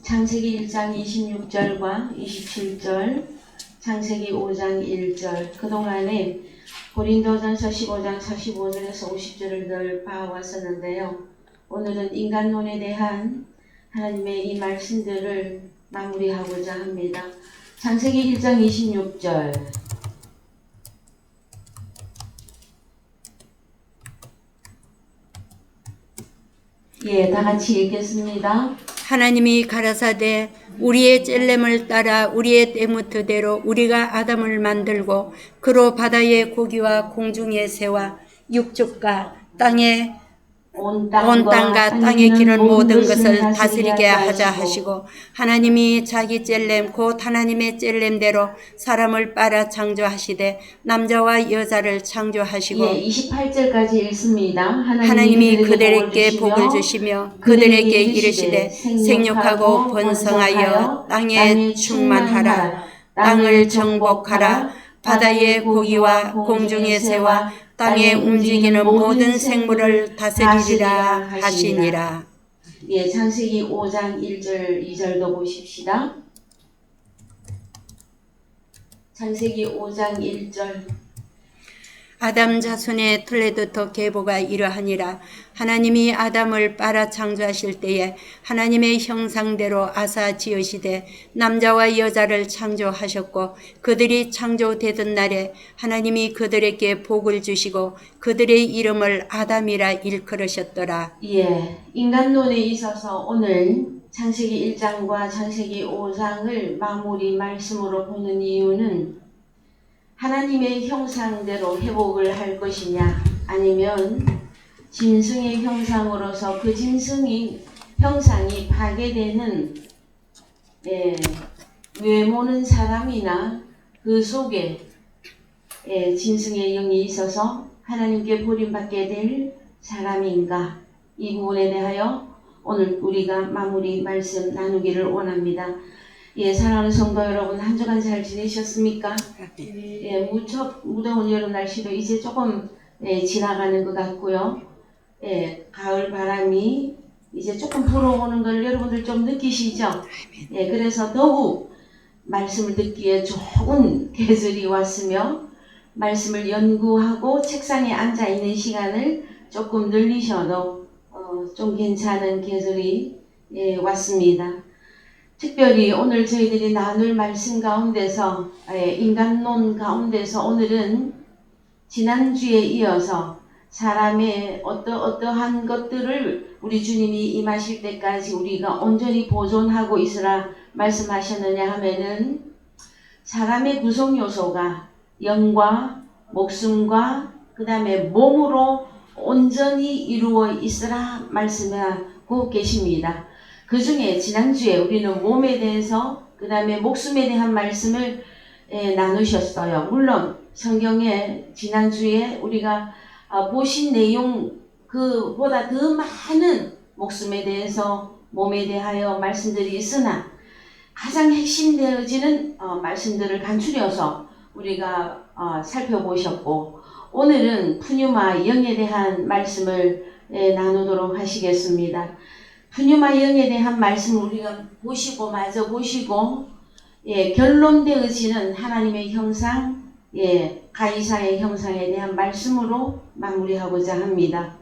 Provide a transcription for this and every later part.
창세기 1장 26절과 27절, 창세기 5장 1절, 그동안에 고린도전서 15장 45절에서 50절을 늘 봐왔었는데요. 오늘은 인간론에 대한 하나님의 이 말씀들을 마무리하고자 합니다. 창세기 1장 26절, 다 같이 읽겠습니다. 하나님이 가라사대 우리의 찔렘을 따라 우리의 때무트대로 우리가 아담을 만들고 그로 바다의 고기와 공중의 새와 육축과 땅의 온 땅과 땅에 기는 모든 것을 다스리게 하자 하시고, 하나님이 자기 찔렘 곧 하나님의 찔렘대로 사람을 빨아 창조하시되 남자와 여자를 창조하시고 28절까지 읽습니다. 하나님이 그들에게 복을 주시며 그들에게 이르시되 생육하고 번성하여 땅에 충만하라. 땅을 정복하라. 바다의 고기와 공중의 새와 땅에 움직이는 모든 생물을 다스리리라 하시니라. 창세기 5장 1절 2절도 보십시다. 창세기 5장 1절, 아담 자손의 틀레드터 계보가 이러하니라. 하나님이 아담을 빨아 창조하실 때에 하나님의 형상대로 아사 지으시되 남자와 여자를 창조하셨고, 그들이 창조되던 날에 하나님이 그들에게 복을 주시고 그들의 이름을 아담이라 일컬으셨더라. 인간론에 있어서 오늘 창세기 1장과 창세기 5장을 마무리 말씀으로 보는 이유는 하나님의 형상대로 회복을 할 것이냐, 아니면 짐승의 형상으로서 그 짐승이 형상이 파괴되는 외모는 사람이나 그 속에 짐승의 영이 있어서 하나님께 버림받게 될 사람인가, 이 부분에 대하여 오늘 우리가 마무리 말씀 나누기를 원합니다. 사랑하는 성도 여러분, 한 주간 잘 지내셨습니까? 무척 무더운 여름 날씨도 이제 조금 지나가는 것 같고요. 가을 바람이 이제 조금 불어오는 걸 여러분들 좀 느끼시죠? 그래서 더욱 말씀을 듣기에 좋은 계절이 왔으며, 말씀을 연구하고 책상에 앉아 있는 시간을 조금 늘리셔도 좀 괜찮은 계절이 왔습니다. 특별히 오늘 저희들이 나눌 말씀 가운데서, 인간론 가운데서 오늘은 지난주에 이어서 사람의 어떠한 것들을 우리 주님이 임하실 때까지 우리가 온전히 보존하고 있으라 말씀하셨느냐 하면은, 사람의 구성 요소가 영과 목숨과 그 다음에 몸으로 온전히 이루어 있으라 말씀하고 계십니다. 그 중에 지난주에 우리는 몸에 대해서 그 다음에 목숨에 대한 말씀을 나누셨어요. 물론 성경에 지난주에 우리가 보신 내용 그보다 더 많은 목숨에 대해서 몸에 대하여 말씀들이 있으나, 가장 핵심되어지는 말씀들을 간추려서 우리가 살펴보셨고, 오늘은 푸뉴마 영에 대한 말씀을 나누도록 하시겠습니다. 푸뉴마 영에 대한 말씀을 우리가 보시고 마저 보시고 결론되어지는 하나님의 형상, 가이사의 형상에 대한 말씀으로 마무리하고자 합니다.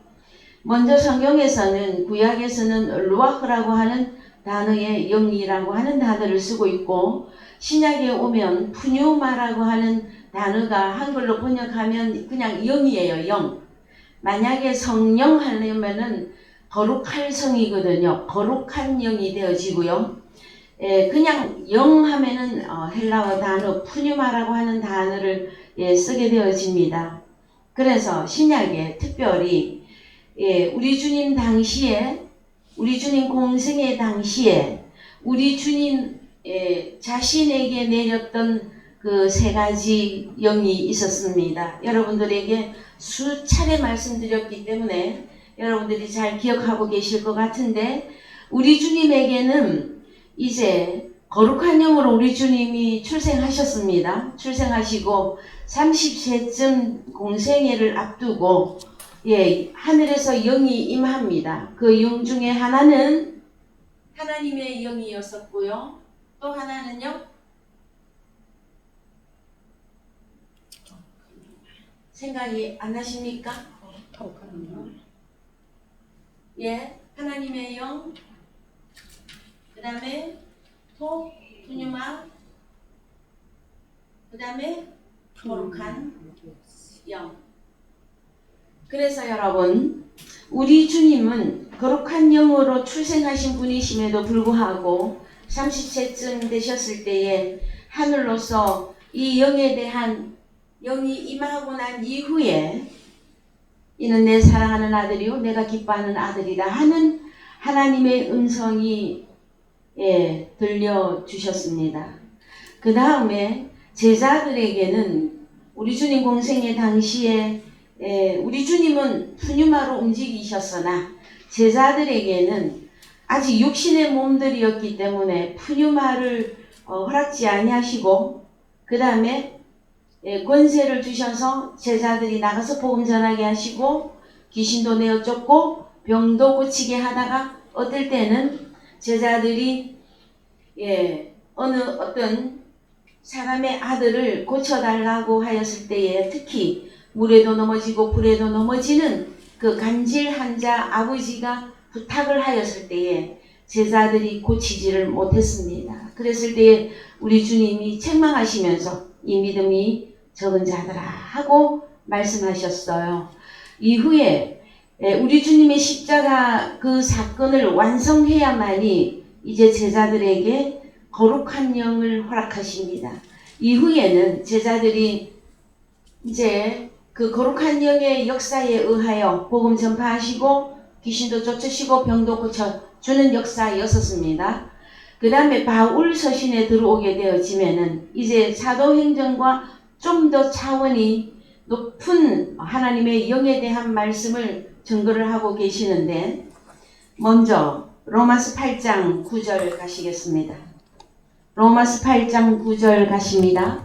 먼저 성경에서는, 구약에서는 루아흐라고 하는 단어의 영이라고 하는 단어를 쓰고 있고, 신약에 오면 푸뉴마라고 하는 단어가 한글로 번역하면 그냥 영이에요. 영. 만약에 성령 하려면은 거룩할 성이거든요. 거룩한 영이 되어지고요. 그냥 영 하면은 헬라어 단어 푸뉴마라고 하는 단어를 쓰게 되어집니다. 그래서 신약에 특별히 우리 주님 당시에, 우리 주님 공생의 당시에 우리 주님 자신에게 내렸던 그 세 가지 영이 있었습니다. 여러분들에게 수차례 말씀드렸기 때문에 여러분들이 잘 기억하고 계실 것 같은데, 우리 주님에게는 이제 거룩한 영으로 우리 주님이 출생하셨습니다. 출생하시고 30세쯤 공생애를 앞두고 하늘에서 영이 임합니다. 그 영 중에 하나는 하나님의 영이었었고요. 또 하나는요. 생각이 안 나십니까? 예, 하나님의 영, 그 다음에 토, 푸뉴마, 그 다음에 거룩한 영. 그래서 여러분, 우리 주님은 거룩한 영으로 출생하신 분이심에도 불구하고 30세쯤 되셨을 때에 하늘로서 이 영에 대한 영이 임하고 난 이후에 이는 내 사랑하는 아들이요 내가 기뻐하는 아들이다 하는 하나님의 음성이 들려주셨습니다. 그 다음에 제자들에게는 우리 주님 공생의 당시에 우리 주님은 푸뉴마로 움직이셨으나 제자들에게는 아직 육신의 몸들이었기 때문에 푸뉴마를 허락지 아니하시고 그 다음에 권세를 주셔서 제자들이 나가서 복음 전하게 하시고 귀신도 내어 쫓고 병도 고치게 하다가 어떨 때는 제자들이 어떤 사람의 아들을 고쳐달라고 하였을 때에 특히 물에도 넘어지고 불에도 넘어지는 그 간질한 자 아버지가 부탁을 하였을 때에 제자들이 고치지를 못했습니다. 그랬을 때에 우리 주님이 책망하시면서 이 믿음이 적은 자들아 하고 말씀하셨어요. 이후에 우리 주님의 십자가 그 사건을 완성해야만이 이제 제자들에게 거룩한 영을 허락하십니다. 이후에는 제자들이 이제 그 거룩한 영의 역사에 의하여 복음 전파하시고 귀신도 쫓으시고 병도 고쳐주는 역사였었습니다. 그 다음에 바울 서신에 들어오게 되어지면은 이제 사도행전과 좀 더 차원이 높은 하나님의 영에 대한 말씀을 증거를 하고 계시는데 먼저 로마서 8장 9절 가시겠습니다. 로마서 8장 9절 가십니다.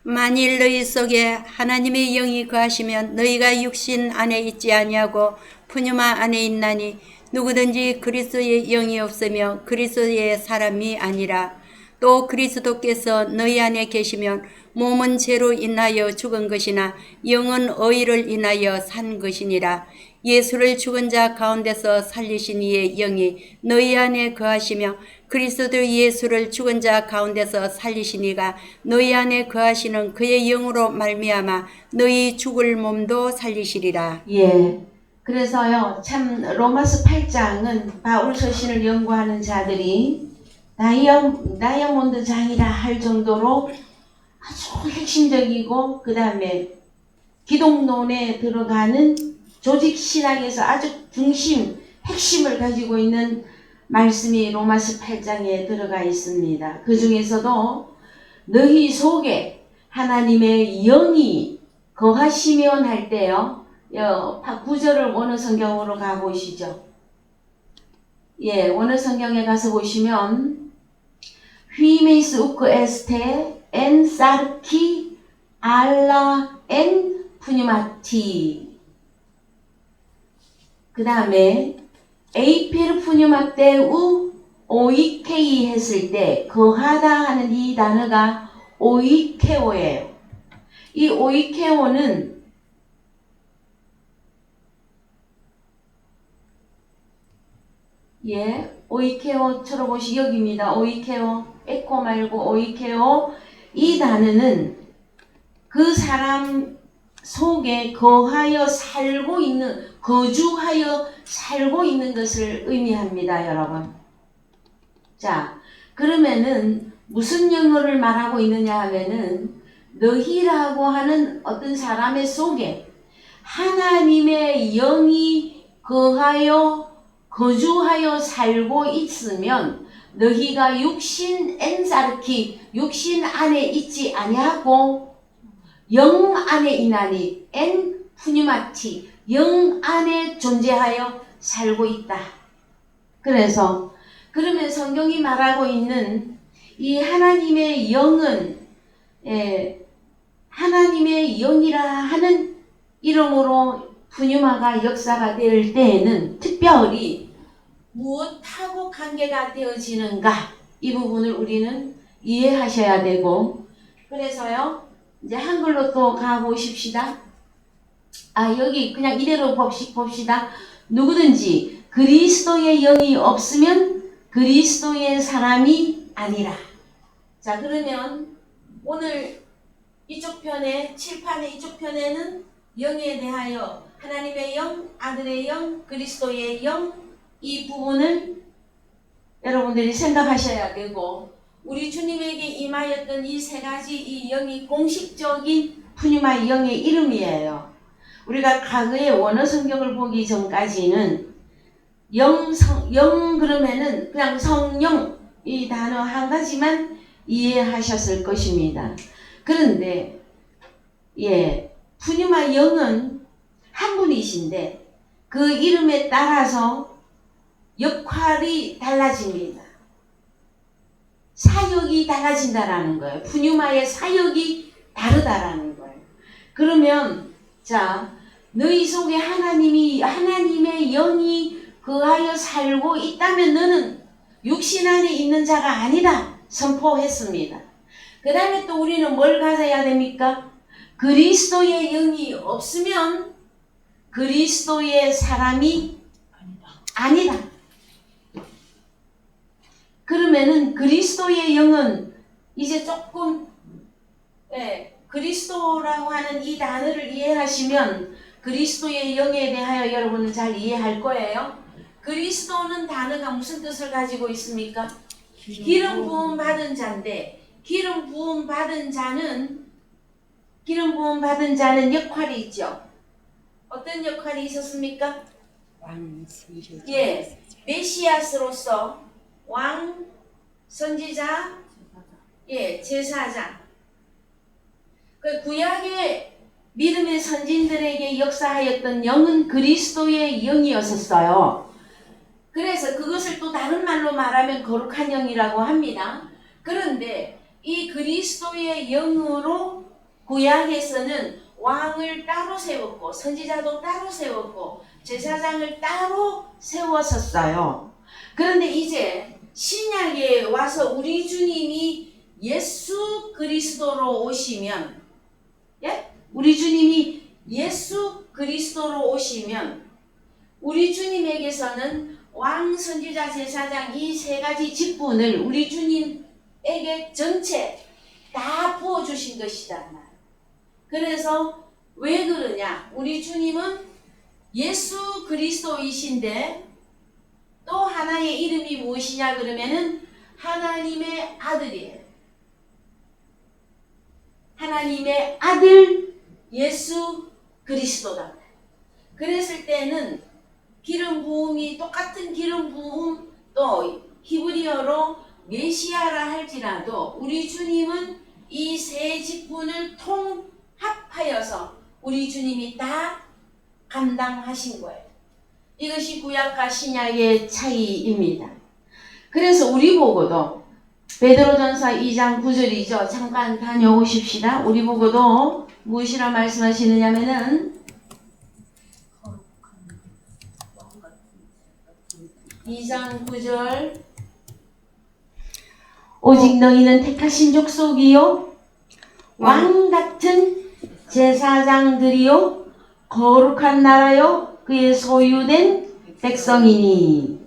만일 너희 속에 하나님의 영이 거하시면 너희가 육신 안에 있지 아니하고 푸뉴마 안에 있나니 누구든지 그리스도의 영이 없으며 그리스도의 사람이 아니라 또 그리스도께서 너희 안에 계시면 몸은 죄로 인하여 죽은 것이나 영은 의를 인하여 산 것이니라. 예수를 죽은 자 가운데서 살리신 이의 영이 너희 안에 거하시며 그리스도 예수를 죽은 자 가운데서 살리신 이가 너희 안에 거하시는 그의 영으로 말미암아 너희 죽을 몸도 살리시리라. 예. 그래서요, 참 로마서 8장은 바울 서신을 연구하는 자들이 다이아몬드 장이라 할 정도로 아주 핵심적이고 그 다음에 기독론에 들어가는 조직 신학에서 아주 핵심을 가지고 있는 말씀이 로마서 8장에 들어가 있습니다. 그 중에서도 너희 속에 하나님의 영이 거하시면 할 때요. 9절을 원어 성경으로 가보시죠. 예, 원어 성경에 가서 보시면 휘메스 우크 에스테 엔 사르키 알라 엔 푸뉴마티 그 다음에 에이페르 푸뉴마테우 오이케이 했을 때 거하다 하는 이 단어가 오이케오예요. 이 오이케오는 오이케오 쳐다보시 여기입니다. 오이케오 에코 말고 오이케오 이 단어는 그 사람 속에 거주하여 살고 있는 것을 의미합니다, 여러분. 자, 그러면은 무슨 영어를 말하고 있느냐 하면은 너희라고 하는 어떤 사람의 속에 하나님의 영이 거주하여 살고 있으면 너희가 육신 엔사르키 육신 안에 있지 아니하고 영 안에 있나니 엔 푸뉴마티 영 안에 존재하여 살고 있다. 그러면 성경이 말하고 있는 이 하나님의 영은 하나님의 영이라 하는 이름으로 푸뉴마가 역사가 될 때에는 특별히 무엇하고 관계가 되어지는가, 이 부분을 우리는 이해하셔야 되고, 그래서요 이제 한글로 또 가보십시다. 여기 그냥 이대로 봅시다. 누구든지 그리스도의 영이 없으면 그리스도의 사람이 아니라. 자, 그러면 오늘 이쪽 편에, 칠판의 이쪽 편에는 영에 대하여 하나님의 영, 아들의 영, 그리스도의 영, 이 부분을 여러분들이 생각하셔야 되고, 우리 주님에게 임하였던 이 세 가지 이 영이 공식적인 푸뉴마 영의 이름이에요. 우리가 과거의 원어 성경을 보기 전까지는 영 그러면은 그냥 성령, 이 단어 한 가지만 이해하셨을 것입니다. 그런데 푸뉴마 영은 한 분이신데 그 이름에 따라서 역할이 달라집니다. 사역이 달라진다라는 거예요. 푸뉴마의 사역이 다르다라는 거예요. 그러면 자, 너희 속에 하나님의 영이 거하여 살고 있다면 너는 육신 안에 있는 자가 아니다 선포했습니다. 그 다음에 또 우리는 뭘 가져야 됩니까? 그리스도의 영이 없으면 그리스도의 사람이 아니다. 그러면은 그리스도의 영은 이제 조금 그리스도라고 하는 이 단어를 이해하시면 그리스도의 영에 대하여 여러분은 잘 이해할 거예요. 그리스도는 단어가 무슨 뜻을 가지고 있습니까? 기름 부음 받은 자인데, 기름 부음 받은 자는 역할이 있죠. 어떤 역할이 있었습니까? 메시아스로서 왕, 선지자, 제사장. 그 구약의 믿음의 선진들에게 역사하였던 영은 그리스도의 영이었었어요. 그래서 그것을 또 다른 말로 말하면 거룩한 영이라고 합니다. 그런데 이 그리스도의 영으로 구약에서는 왕을 따로 세웠고 선지자도 따로 세웠고 제사장을 따로 세웠었어요. 그런데 이제 신약에 와서 우리 주님이 예수 그리스도로 오시면, 우리 주님이 예수 그리스도로 오시면 우리 주님에게서는 왕, 선지자, 제사장 이 세 가지 직분을 우리 주님에게 전체 다 부어주신 것이다. 그래서 왜 그러냐? 우리 주님은 예수 그리스도이신데 또 하나의 이름이 무엇이냐 그러면은 하나님의 아들이에요. 하나님의 아들 예수 그리스도다. 그랬을 때는 기름 부음이 똑같은 기름 부음, 또 히브리어로 메시아라 할지라도 우리 주님은 이 세 직분을 통합하여서 우리 주님이 다 감당하신 거예요. 이것이 구약과 신약의 차이입니다. 그래서 우리 보고도 베드로전서 2장 9절이죠. 잠깐 다녀오십시다. 우리 보고도 무엇이라 말씀하시느냐면은 2장 9절 오직 너희는 택하신 족속이요 왕같은 제사장들이요 거룩한 나라요 그의 소유된 백성이니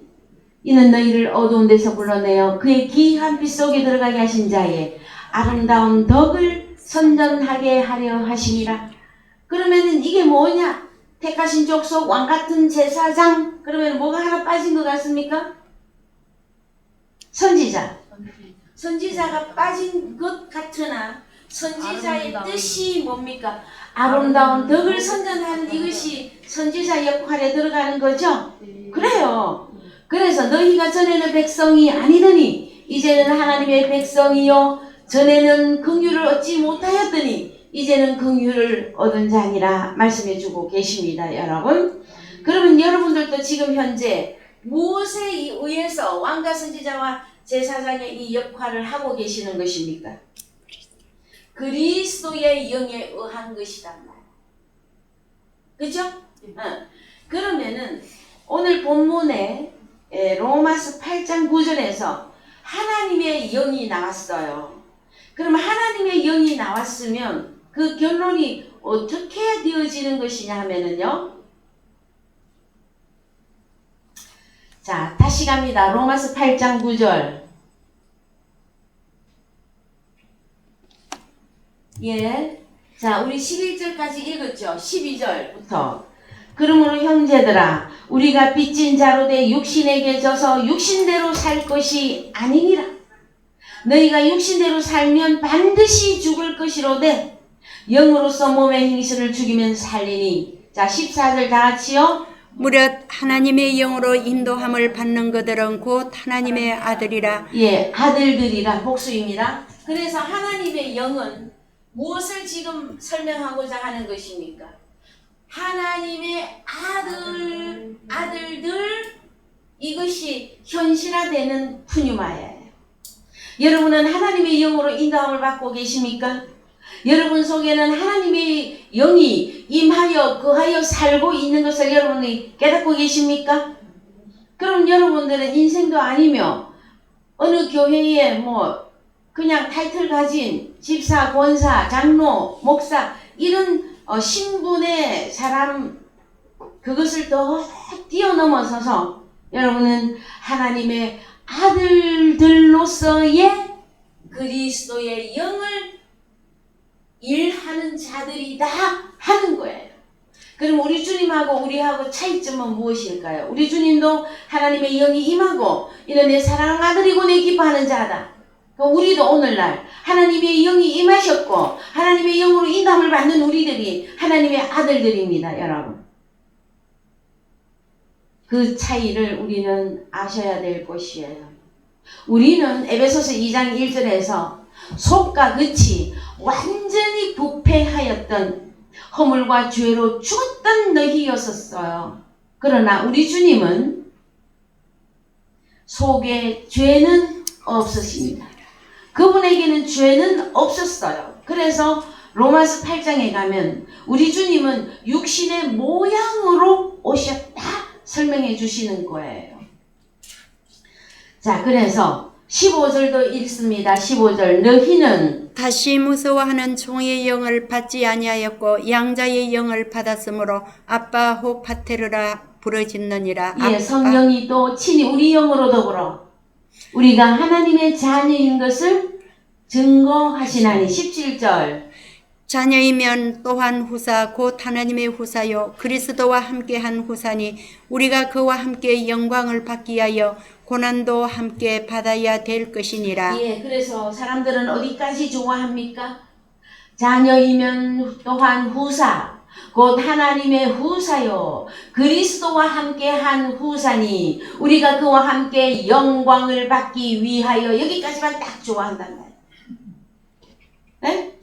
이는 너희를 어두운 데서 불러내어 그의 기이한 빛 속에 들어가게 하신 자의 아름다운 덕을 선전하게 하려 하심이라. 그러면은 이게 뭐냐? 택하신 족속 왕같은 제사장. 그러면 뭐가 하나 빠진 것 같습니까? 선지자가 빠진 것 같으나 선지자의 뜻이 뭡니까? 아름다운 덕을 선전하는 이것이 선지자 역할에 들어가는 거죠? 그래요. 그래서 너희가 전에는 백성이 아니더니 이제는 하나님의 백성이요 전에는 긍휼을 얻지 못하였더니 이제는 긍휼을 얻은 자니라 말씀해 주고 계십니다. 여러분. 그러면 여러분들도 지금 현재 무엇에 의해서 왕과 선지자와 제사장의 이 역할을 하고 계시는 것입니까? 그리스도의 영에 의한 것이란 말. 그죠? 그러면은 오늘 본문에 로마서 8장 9절에서 하나님의 영이 나왔어요. 그럼 하나님의 영이 나왔으면 그 결론이 어떻게 되어지는 것이냐 하면은요. 자, 다시 갑니다. 로마서 8장 9절. 예. 자, 우리 11절까지 읽었죠? 12절부터. 그러므로 형제들아, 우리가 빚진 자로 돼 육신에게 져서 육신대로 살 것이 아니니라. 너희가 육신대로 살면 반드시 죽을 것이로되 영으로서 몸의 행실을 죽이면 살리니. 자, 14절 다 같이요. 무릇 하나님의 영으로 인도함을 받는 그들은 곧 하나님의 아들이라. 예, 아들들이라 복수입니다. 그래서 하나님의 영은 무엇을 지금 설명하고자 하는 것입니까? 하나님의 아들들 이것이 현실화되는 푸뉴마예요. 여러분은 하나님의 영으로 인도함을 받고 계십니까? 여러분 속에는 하나님의 영이 임하여 거하여 살고 있는 것을 여러분이 깨닫고 계십니까? 그럼 여러분들은 인생도 아니며 어느 교회에 그냥 타이틀 가진 집사, 권사, 장로, 목사 이런 신분의 사람 그것을 더 뛰어넘어서서 여러분은 하나님의 아들들로서의 그리스도의 영을 일하는 자들이다 하는 거예요. 그럼 우리 주님하고 우리하고 차이점은 무엇일까요? 우리 주님도 하나님의 영이 임하고 이런 내 사랑하는 아들이고 내 기뻐하는 자다. 우리도 오늘날 하나님의 영이 임하셨고 하나님의 영으로 인도함을 받는 우리들이 하나님의 아들들입니다. 여러분. 그 차이를 우리는 아셔야 될 것이에요. 우리는 에베소서 2장 1절에서 속과 끝이 완전히 부패하였던 허물과 죄로 죽었던 너희였었어요. 그러나 우리 주님은 속에 죄는 없으십니다. 그분에게는 죄는 없었어요. 그래서 로마서 8장에 가면 우리 주님은 육신의 모양으로 오셨다 설명해 주시는 거예요. 자, 그래서 15절도 읽습니다. 15절. 너희는 다시 무서워하는 종의 영을 받지 아니하였고 양자의 영을 받았으므로 아빠 혹 파테르라 부르짖느니라. 예, 성령이 또 친히 우리 영으로 더불어 우리가 하나님의 자녀인 것을 증거하시나니. 17절. 자녀이면 또한 후사 곧 하나님의 후사요 그리스도와 함께한 후사니 우리가 그와 함께 영광을 받기 위하여 고난도 함께 받아야 될 것이니라. 예, 그래서 사람들은 어디까지 좋아합니까? 자녀이면 또한 후사 곧 하나님의 후사요 그리스도와 함께한 후사니 우리가 그와 함께 영광을 받기 위하여. 여기까지만 딱 좋아한단 말이에요. 네?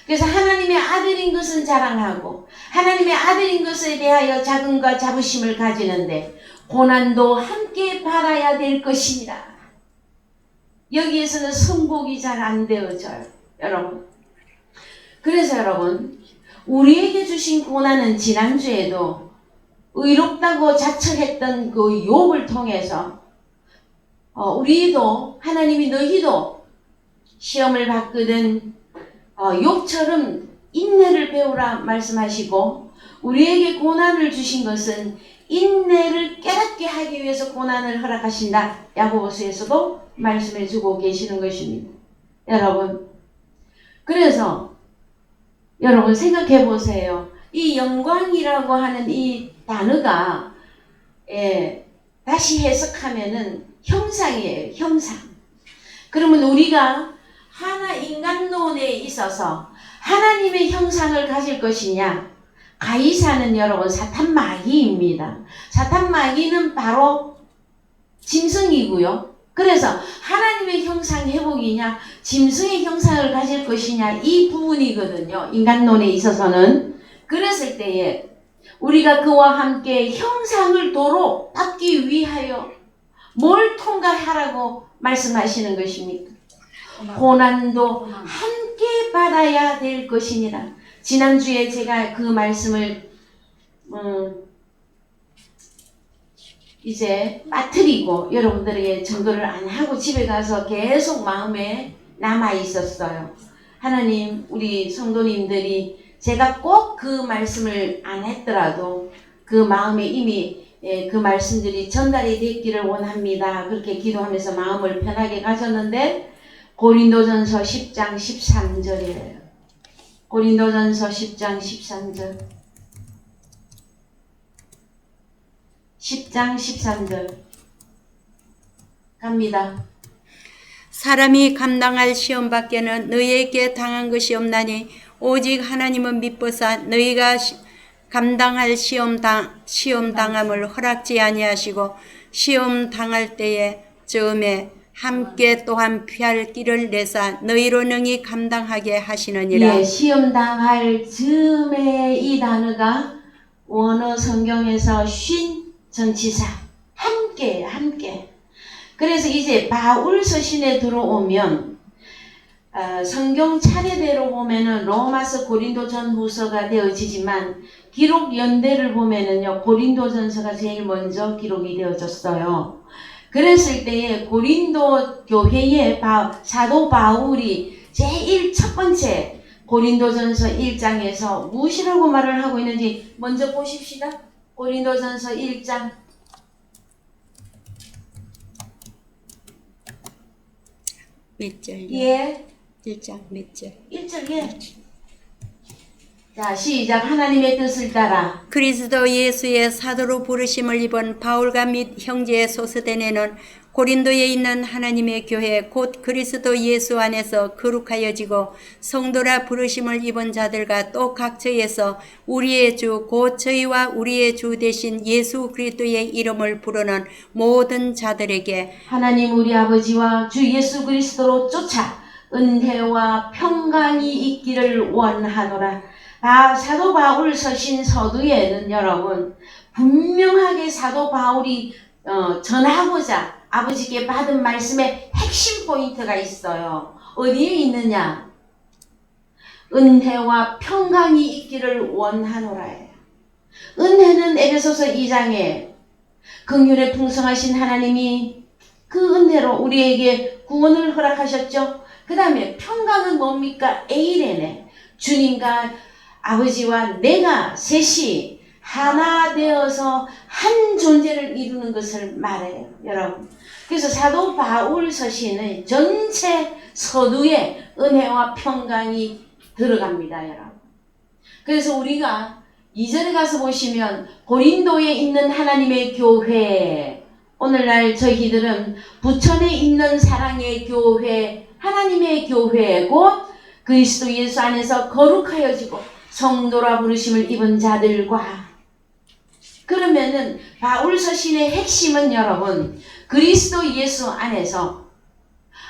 그래서 하나님의 아들인 것은 자랑하고 하나님의 아들인 것에 대하여 자긍과 자부심을 가지는데 고난도 함께 받아야 될 것이니라. 여기에서는 선곡이 잘 안 되어져요. 여러분. 그래서 여러분 우리에게 주신 고난은 지난주에도 의롭다고 자처했던 그 욥을 통해서 우리도 하나님이 너희도 시험을 받거든 욥처럼 인내를 배우라 말씀하시고 우리에게 고난을 주신 것은 인내를 깨닫게 하기 위해서 고난을 허락하신다. 야고보서에서도 말씀해 주고 계시는 것입니다. 여러분. 그래서 여러분 생각해 보세요. 이 영광이라고 하는 이 단어가 다시 해석하면은 형상이에요. 형상. 그러면 우리가 하나 인간론에 있어서 하나님의 형상을 가질 것이냐? 가이사는 여러분 사탄 마귀입니다. 사탄 마귀는 바로 짐승이고요. 그래서 하나님의 형상 회복이냐 짐승의 형상을 가질 것이냐 이 부분이거든요. 인간론에 있어서는. 그랬을 때에 우리가 그와 함께 형상을 도로 받기 위하여 뭘 통과하라고 말씀하시는 것입니까? 고난도 함께 받아야 될 것이니라. 지난주에 제가 그 말씀을 이제 빠뜨리고 여러분들에게 증거를 안 하고 집에 가서 계속 마음에 남아 있었어요. 하나님, 우리 성도님들이 제가 꼭 그 말씀을 안 했더라도 그 마음에 이미 그 말씀들이 전달이 됐기를 원합니다. 그렇게 기도하면서 마음을 편하게 가졌는데 고린도전서 10장 13절이에요. 고린도전서 10장 13절. 10장 13절 갑니다. 사람이 감당할 시험 밖에는 너희에게 당한 것이 없나니 오직 하나님은 미쁘사 너희가 감당할 시험 당함을 허락지 아니하시고 시험 당할 때에 처음에 함께 또한 피할 길을 내사 너희로 능히 감당하게 하시느니라. 예, 시험 당할 즈음에 이 단어가 원어 성경에서 쉰 전치사 함께. 그래서 이제 바울 서신에 들어오면 성경 차례대로 보면은 로마서 고린도전 후서가 되어지지만 기록 연대를 보면은요 고린도전서가 제일 먼저 기록이 되어졌어요. 그랬을 때에 고린도 교회의 사도 바울이 제일 첫 번째 고린도전서 1장에서 무엇이라고 말을 하고 있는지 먼저 보십시다. 고린도전서 1장 몇 절? 예. 1장 몇 절? 1절 예. 자 시작. 하나님의 뜻을 따라 그리스도 예수의 사도로 부르심을 입은 바울과 및 형제의 소스데네는 고린도에 있는 하나님의 교회 곧 그리스도 예수 안에서 거룩하여지고 성도라 부르심을 입은 자들과 또 각처에서 우리의 주 곧 저희와 우리의 주 되신 예수 그리스도의 이름을 부르는 모든 자들에게 하나님 우리 아버지와 주 예수 그리스도로 쫓아 은혜와 평강이 있기를 원하노라. 사도 바울 서신 서두에는 여러분 분명하게 사도 바울이 전하고자 아버지께 받은 말씀의 핵심 포인트가 있어요. 어디에 있느냐? 은혜와 평강이 있기를 원하노라예요. 은혜는 에베소서 2장에 긍휼에 풍성하신 하나님이 그 은혜로 우리에게 구원을 허락하셨죠. 그 다음에 평강은 뭡니까? 에이레네. 주님과 아버지와 내가 셋이 하나 되어서 한 존재를 이루는 것을 말해요. 여러분. 그래서 사도 바울 서신의 전체 서두에 은혜와 평강이 들어갑니다. 여러분. 그래서 우리가 2절에 가서 보시면 고린도에 있는 하나님의 교회, 오늘날 저희들은 부천에 있는 사랑의 교회, 하나님의 교회 곧 그리스도 예수 안에서 거룩하여지고 성도라 부르심을 입은 자들과 그러면은 바울 서신의 핵심은 여러분 그리스도 예수 안에서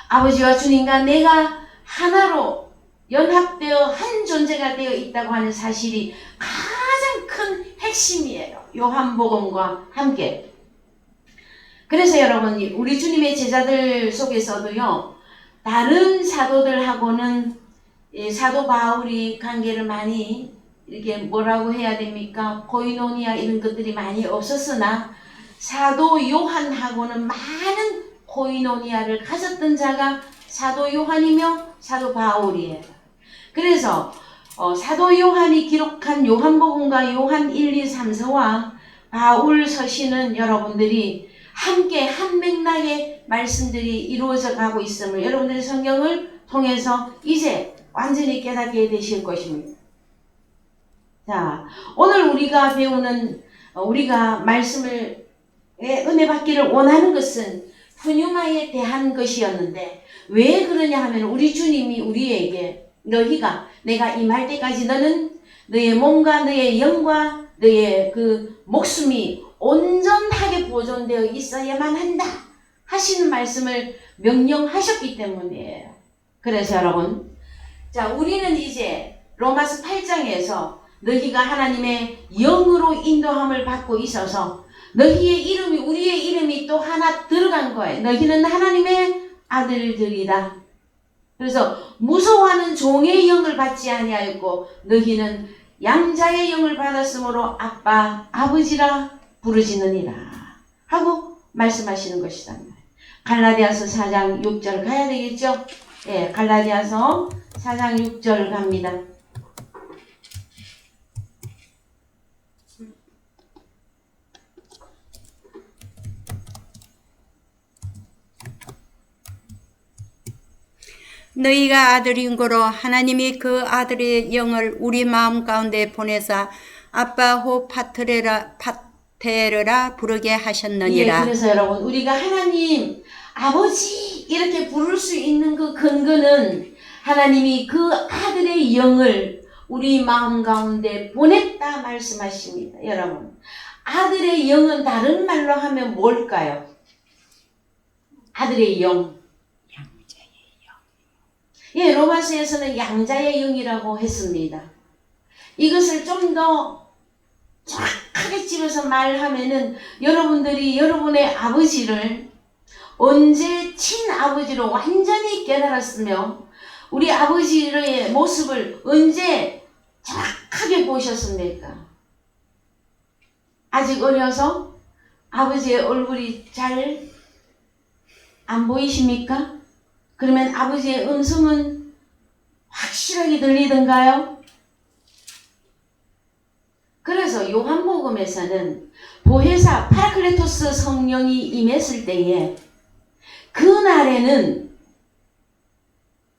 아버지와 주님과 내가 하나로 연합되어 한 존재가 되어 있다고 하는 사실이 가장 큰 핵심이에요. 요한복음과 함께. 그래서 여러분 우리 주님의 제자들 속에서도요 다른 사도들하고는 사도 바울이 관계를 많이 이렇게 뭐라고 해야 됩니까? 코이노니아 이런 것들이 많이 없었으나 사도 요한하고는 많은 코이노니아를 가졌던 자가 사도 요한이며 사도 바울이에요. 그래서 사도 요한이 기록한 요한복음과 요한 1, 2, 3서와 바울 서신은 여러분들이 함께 한 맥락의 말씀들이 이루어져 가고 있음을 여러분들이 성경을 통해서 이제 완전히 깨닫게 되실 것입니다. 자, 오늘 우리가 배우는 우리가 말씀을 은혜 받기를 원하는 것은 푸뉴마에 대한 것이었는데 왜 그러냐 하면 우리 주님이 우리에게 너희가 내가 임할 때까지 너는 너의 몸과 너의 영과 너의 그 목숨이 온전하게 보존되어 있어야만 한다 하시는 말씀을 명령하셨기 때문이에요. 그래서 여러분 자 우리는 이제 로마서 8장에서 너희가 하나님의 영으로 인도함을 받고 있어서 너희의 이름이 우리의 이름이 또 하나 들어간 거예요. 너희는 하나님의 아들들이다. 그래서 무서워하는 종의 영을 받지 아니하였고 너희는 양자의 영을 받았으므로 아빠, 아버지라 부르짖느니라 하고 말씀하시는 것이다. 갈라디아서 4장 6절 가야 되겠죠? 예, 갈라디아서 4장 6절 갑니다. 너희가 아들인 거로 하나님이 그 아들의 영을 우리 마음 가운데 보내사 아빠 호 파테르라 부르게 예, 하셨느니라. 그래서 여러분 우리가 하나님 아버지 이렇게 부를 수 있는 그 근거는 하나님이 그 아들의 영을 우리 마음 가운데 보냈다 말씀하십니다. 여러분 아들의 영은 다른 말로 하면 뭘까요? 아들의 영. 예, 로마서에서는 양자의 영이라고 했습니다. 이것을 좀 더 정확하게 집어서 말하면은 여러분들이 여러분의 아버지를 언제 친아버지로 완전히 깨달았으며 우리 아버지의 모습을 언제 정확하게 보셨습니까? 아직 어려서 아버지의 얼굴이 잘 안 보이십니까? 그러면 아버지의 음성은 확실하게 들리던가요? 그래서 요한복음에서는 보혜사 파라클레토스 성령이 임했을 때에 그날에는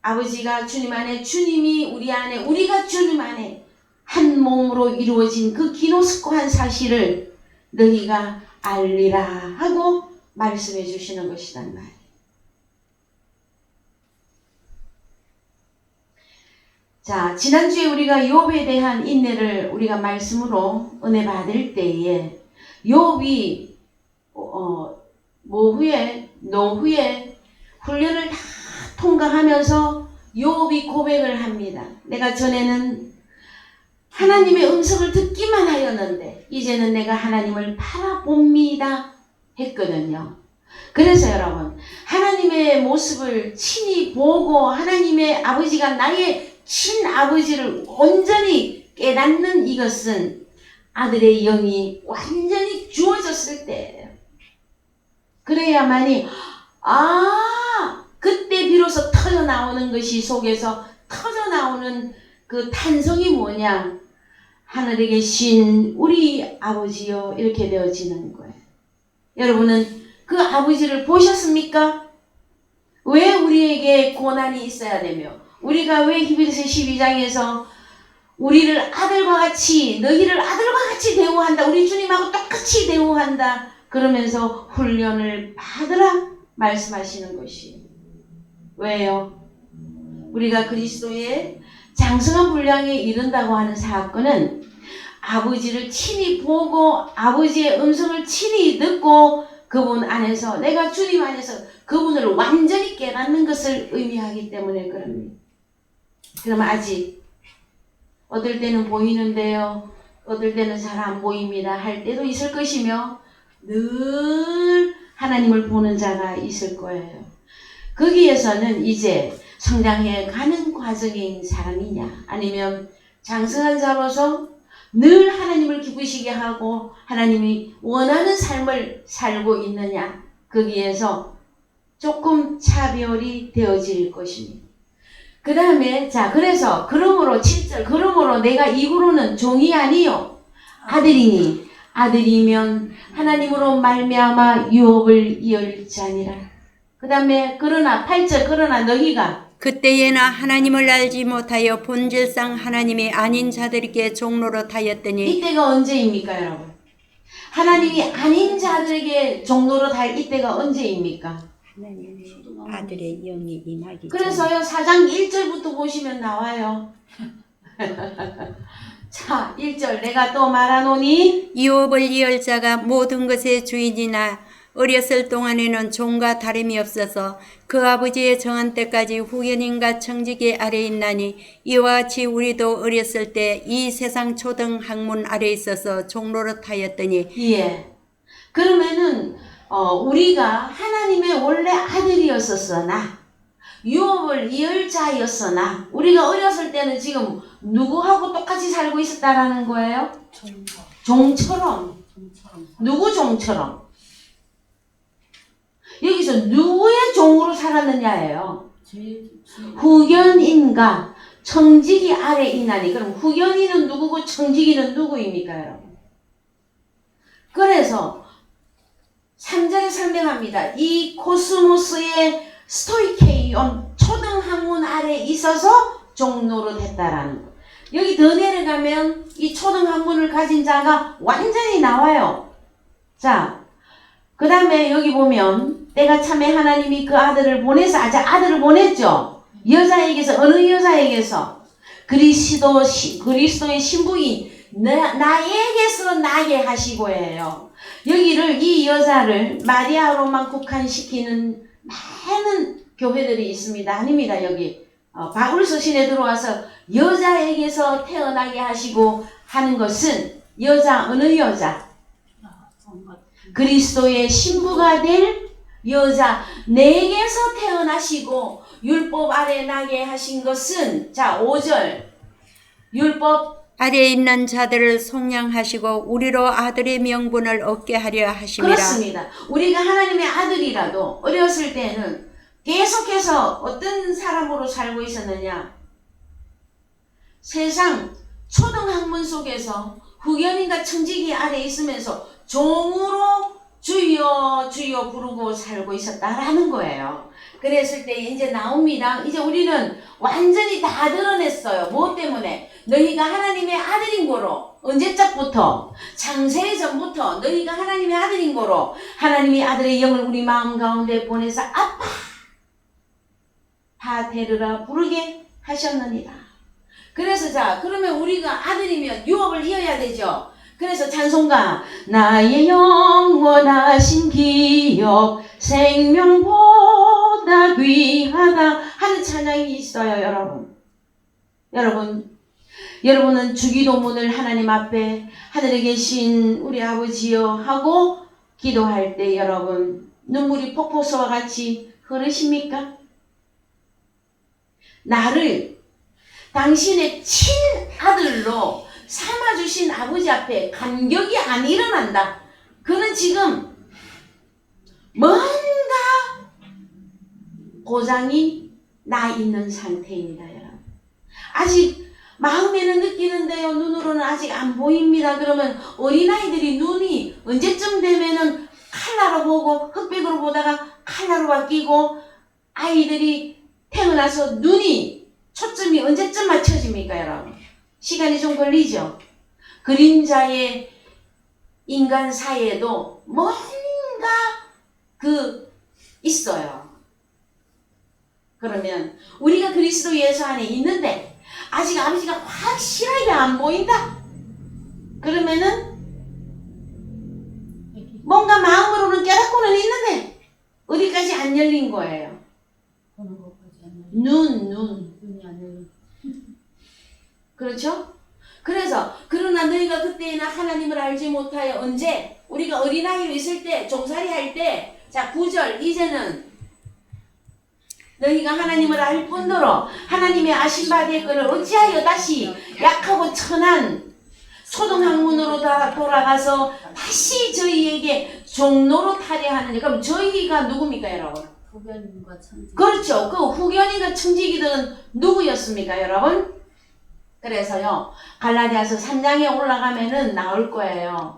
아버지가 주님 안에, 주님이 우리 안에, 우리가 주님 안에 한 몸으로 이루어진 그 기노스코한 사실을 너희가 알리라 하고 말씀해 주시는 것이란 말이에요. 자, 지난주에 우리가 욥에 대한 인내를 우리가 말씀으로 은혜 받을 때에 욥이 노후에 훈련을 다 통과하면서 욥이 고백을 합니다. 내가 전에는 하나님의 음성을 듣기만 하였는데 이제는 내가 하나님을 바라봅니다 했거든요. 그래서 여러분 하나님의 모습을 친히 보고 하나님의 아버지가 나의 친아버지를 온전히 깨닫는 이것은 아들의 영이 완전히 주어졌을 때예요. 그래야만이 그때 비로소 터져나오는 것이 속에서 터져나오는 그 탄성이 뭐냐, 하늘에 계신 우리 아버지여 이렇게 되어지는 거예요. 여러분은 그 아버지를 보셨습니까? 왜 우리에게 고난이 있어야 되며 우리가 왜 히브리서 12장에서 우리를 아들과 같이, 너희를 아들과 같이 대우한다, 우리 주님하고 똑같이 대우한다 그러면서 훈련을 받으라 말씀하시는 것이에요. 왜요? 우리가 그리스도의 장성한 분량에 이른다고 하는 사건은 아버지를 친히 보고 아버지의 음성을 친히 듣고 그분 안에서, 내가 주님 안에서 그분을 완전히 깨닫는 것을 의미하기 때문에 그럽니다. 그럼 아직 어떨 때는 보이는데요, 어떨 때는 잘 안 보입니다 할 때도 있을 것이며 늘 하나님을 보는 자가 있을 거예요. 거기에서는 이제 성장해 가는 과정인 사람이냐, 아니면 장성한 자로서 늘 하나님을 기쁘시게 하고 하나님이 원하는 삶을 살고 있느냐, 거기에서 조금 차별이 되어질 것입니다. 그 다음에 그래서 그러므로 7절, 그러므로 내가 이후로는 종이 아니요 아들이니 아들이면 하나님으로 말미암아 유업을 이을 자니라. 그 다음에 그러나 8절, 그러나 너희가 그때에나 하나님을 알지 못하여 본질상 하나님이 아닌 자들에게 종로릇 하였더니. 이때가 언제입니까 여러분? 하나님이 아닌 자들에게 종로릇 할 이때가 언제입니까? 하나님의 아들의 영이 임하기. 그래서요 4장 1절부터 보시면 나와요. 자 1절, 내가 또 말하노니 유업을 이을 자가 모든 것의 주인이나 어렸을 동안에는 종과 다름이 없어서 그 아버지의 정한 때까지 후견인과 청지기 아래 있나니 이와 같이 우리도 어렸을 때 이 세상 초등 학문 아래 있어서 종로릇 하였더니. 예. 그러면은 우리가 하나님의 원래 아들이었었으나 유업을 이을 자였으나 우리가 어렸을 때는 지금 누구하고 똑같이 살고 있었다라는 거예요? 종처럼. 누구 종처럼? 여기서 누구의 종으로 살았느냐예요. 후견인과 청지기 아래 있나니. 그럼 후견인은 누구고 청지기는 누구입니까, 여러분? 그래서 3절에 설명합니다. 이 코스모스의 스토이케이온 초등학문 아래 있어서 종노릇 했다라는 거. 여기 더 내려가면 이 초등학문을 가진 자가 완전히 나와요. 자, 그 다음에 여기 보면 때가 참에 하나님이 그 아들을 보내서 아들을 보냈죠. 여자에게서 어느 여자에게서 그리스도의 신부인 나에게서 나게 하시고예요. 여기를 이 여자를 마리아로만 국한시키는 많은 교회들이 있습니다. 아닙니다. 여기 바울 서신에 들어와서 여자에게서 태어나게 하시고 하는 것은 어느 여자? 그리스도의 신부가 될 여자 내게서 태어나시고 율법 아래 나게 하신 것은 자 5절 율법 아래에 있는 자들을 속량하시고 우리로 아들의 명분을 얻게 하려 하심이라. 그렇습니다. 우리가 하나님의 아들이라도 어렸을 때는 계속해서 어떤 사람으로 살고 있었느냐? 세상 초등학문 속에서 후견인과 청지기 아래 있으면서 종으로 주여 주여 부르고 살고 있었다라는 거예요. 그랬을 때 이제 나옵니다. 이제 우리는 완전히 다 드러냈어요. 뭐 때문에? 너희가 하나님의 아들인 거로. 언제적부터? 창세 전부터 너희가 하나님의 아들인 거로 하나님이 아들의 영을 우리 마음 가운데 보내서 아빠 다 데려라 부르게 하셨느니라. 그래서 자 그러면 우리가 아들이면 유업을 이어야 되죠. 그래서 찬송가 나의 영원하신 기업 생명보다 귀하다 하는 찬양이 있어요. 여러분은 주기도문을 하나님 앞에 하늘에 계신 우리 아버지여 하고 기도할 때 여러분 눈물이 폭포수와 같이 흐르십니까? 나를 당신의 친아들로 삼아주신 아버지 앞에 감격이 안 일어난다. 그는 지금 뭔가 고장이 나 있는 상태입니다. 여러분. 아직 마음에는 느끼는데요. 눈으로는 아직 안 보입니다. 그러면 어린아이들이 눈이 언제쯤 되면은 칼라로 보고 흑백으로 보다가 칼라로 바뀌고 아이들이 태어나서 눈이 초점이 언제쯤 맞춰집니까, 여러분? 시간이 좀 걸리죠. 그림자의 인간 사이에도 뭔가 있어요. 그러면 우리가 그리스도 예수 안에 있는데 아직 아버지가 확실하게 안 보인다. 그러면은 뭔가 마음으로는 깨닫고는 있는데 어디까지 안 열린 거예요. 눈. 그렇죠? 그래서 그러나 너희가 그때나 하나님을 알지 못하여 언제? 우리가 어린아이로 있을 때 종살이 할 때 자 9절 이제는 너희가 하나님을 알 뿐더러 하나님의 아신 바 되거늘 어찌하여 다시 약하고 천한 초등학문으로 돌아가서 다시 저희에게 종로로 타려 하느냐. 그럼 저희가 누굽니까 여러분? 후견인과 청지기. 그렇죠. 그 후견인과 청지기들은 누구였습니까 여러분? 그래서요 갈라디아서 3장에 올라가면은 나올 거예요.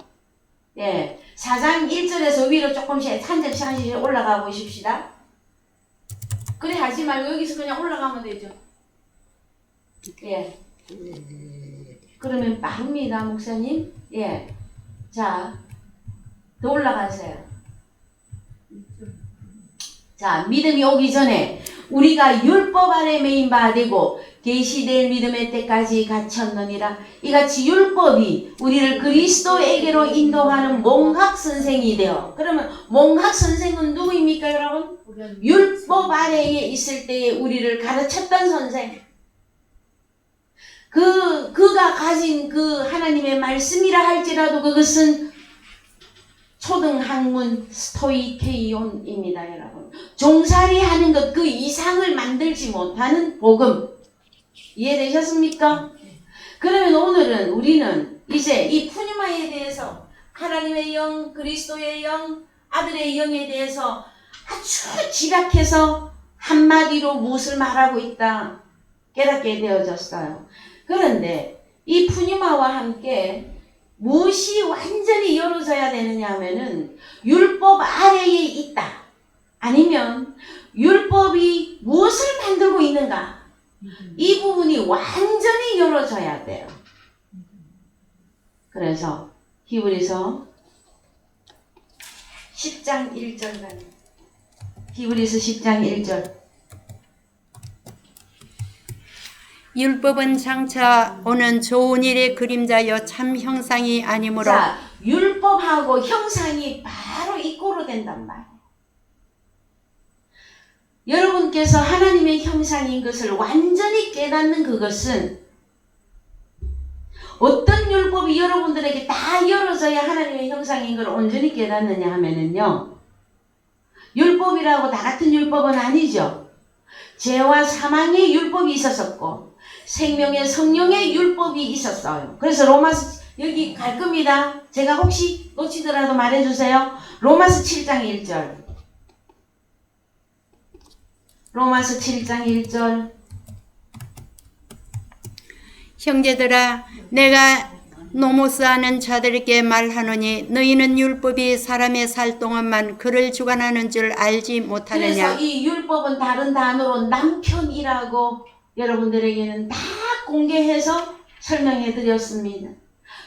예, 4장 1절에서 위로 조금씩 한 절씩 한 절씩 올라가 보십시다. 그래 하지 말고 여기서 그냥 올라가면 되죠. 예. 그러면 빠릅니다 목사님. 예. 자, 더 올라가세요. 자, 믿음이 오기 전에 우리가 율법 아래 매인 바 되고 계시될 믿음의 때까지 갇혔느니라. 이같이 율법이 우리를 그리스도에게로 인도하는 몽학 선생이 되어. 그러면 몽학 선생은 누구입니까 여러분? 율법 아래에 있을 때에 우리를 가르쳤던 선생. 그가 가진 그 하나님의 말씀이라 할지라도 그것은 초등학문 스토이케이온입니다, 여러분. 종살이 하는 것 그 이상을 만들지 못하는 복음. 이해되셨습니까? 그러면 오늘은 우리는 이제 이 푸니마에 대해서 하나님의 영, 그리스도의 영, 아들의 영에 대해서 아주 집약해서 한마디로 무엇을 말하고 있다 깨닫게 되어졌어요. 그런데 이 푸니마와 함께 무엇이 완전히 열어져야 되느냐 하면은 율법 아래에 있다. 아니면 율법이 무엇을 만들고 있는가? 이 부분이 완전히 열어져야 돼요. 그래서 히브리서 10장 1절 가요. 히브리서 10장 1절. 율법은 장차 오는 좋은 일의 그림자여 참 형상이 아니므로. 자, 율법하고 형상이 바로 이꼬로 된단 말이에요. 여러분께서 하나님의 형상인 것을 완전히 깨닫는 그것은 어떤 율법이 여러분들에게 다 열어져야 하나님의 형상인 걸 온전히 깨닫느냐 하면은요, 율법이라고 다 같은 율법은 아니죠. 죄와 사망의 율법이 있었었고 생명의 성령의 율법이 있었어요. 그래서 로마서 여기 갈 겁니다. 제가 혹시 놓치더라도 말해주세요. 로마서 7장 1절. 로마서 7장 1절. 형제들아 내가 노모스하는 자들에게 말하노니 너희는 율법이 사람의 살 동안만 그를 주관하는 줄 알지 못하느냐. 그래서 이 율법은 다른 단어로 남편이라고 여러분들에게는 다 공개해서 설명해 드렸습니다.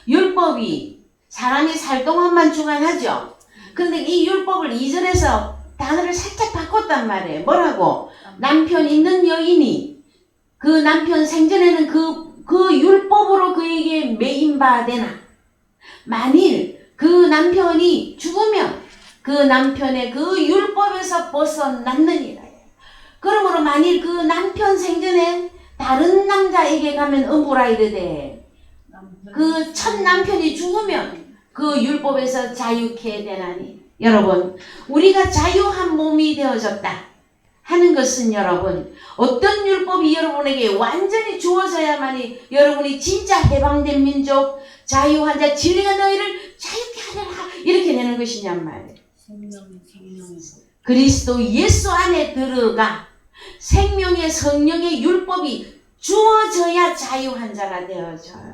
율법이 사람이 살 동안만 주관하죠. 근데 이 율법을 2절에서 단어를 살짝 바꿨단 말이에요. 뭐라고? 남편 있는 여인이 그 남편 생전에는 그 율법으로 그에게 매인바 되나? 만일 그 남편이 죽으면 그 남편의 그 율법에서 벗어났느니라. 그러므로 만일 그 남편 생전에 다른 남자에게 가면 음부라 이르되 그 첫 남편이 죽으면 그 율법에서 자유케 되나니. 여러분, 우리가 자유한 몸이 되어졌다 하는 것은 여러분, 어떤 율법이 여러분에게 완전히 주어져야만이 여러분이 진짜 해방된 민족, 자유한 자, 진리가 너희를 자유케 하리라 이렇게 되는 것이냔 말이에요. 그리스도 예수 안에 들어가 생명의 성령의 율법이 주어져야 자유한 자가 되어져요.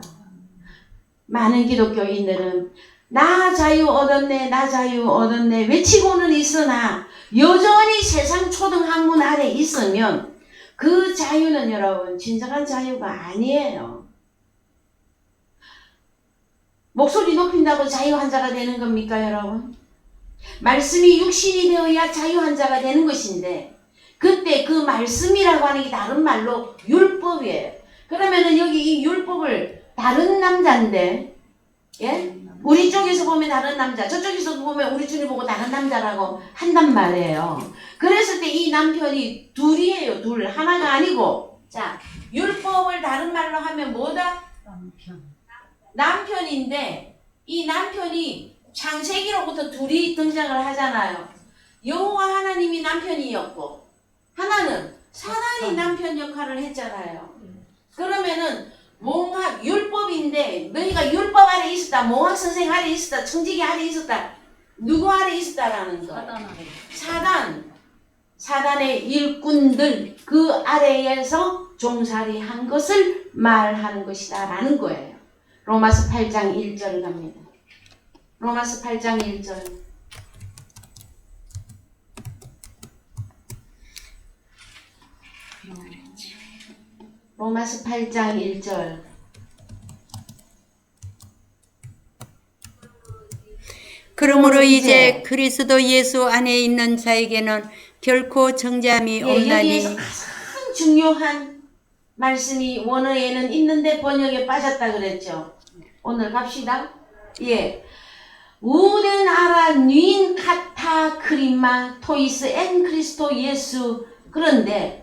많은 기독교인들은 나 자유 얻었네, 나 자유 얻었네 외치고는 있으나 여전히 세상 초등학문 아래 있으면 그 자유는 여러분 진정한 자유가 아니에요. 목소리 높인다고 자유한 자가 되는 겁니까 여러분? 말씀이 육신이 되어야 자유한 자가 되는 것인데 그때 그 말씀이라고 하는 게 다른 말로 율법이에요. 그러면은 여기 이 율법을 다른 남자인데, 예? 우리 쪽에서 보면 다른 남자, 저쪽에서 보면 우리 주님 보고 다른 남자라고 한단 말이에요. 그랬을 때 이 남편이 둘이에요. 둘. 하나가 아니고. 자, 율법을 다른 말로 하면 뭐다? 남편인데 이 남편이 창세기로부터 둘이 등장을 하잖아요. 여호와 하나님이 남편이었고 하나는 사단이 남편 역할을 했잖아요. 그러면은 몽학 율법인데 너희가 율법 아래 있었다, 몽학 선생 아래 있었다, 청지기 아래 있었다, 누구 아래 있었다라는 거. 사단의 일꾼들 그 아래에서 종살이 한 것을 말하는 것이다라는 거예요. 로마서 8장 1절 갑니다. 로마서 8장 1절. 로마서 8장 1절. 그러므로 이제 그리스도 예수 안에 있는 자에게는 결코 정죄함이 없나니. 여기에서 가장 중요한 말씀이 원어에는 있는데 번역에 빠졌다 그랬죠. 오늘 갑시다. 예. 우는 아라 뉘인 카타 크리마 토이스 엔 크리스토 예수. 그런데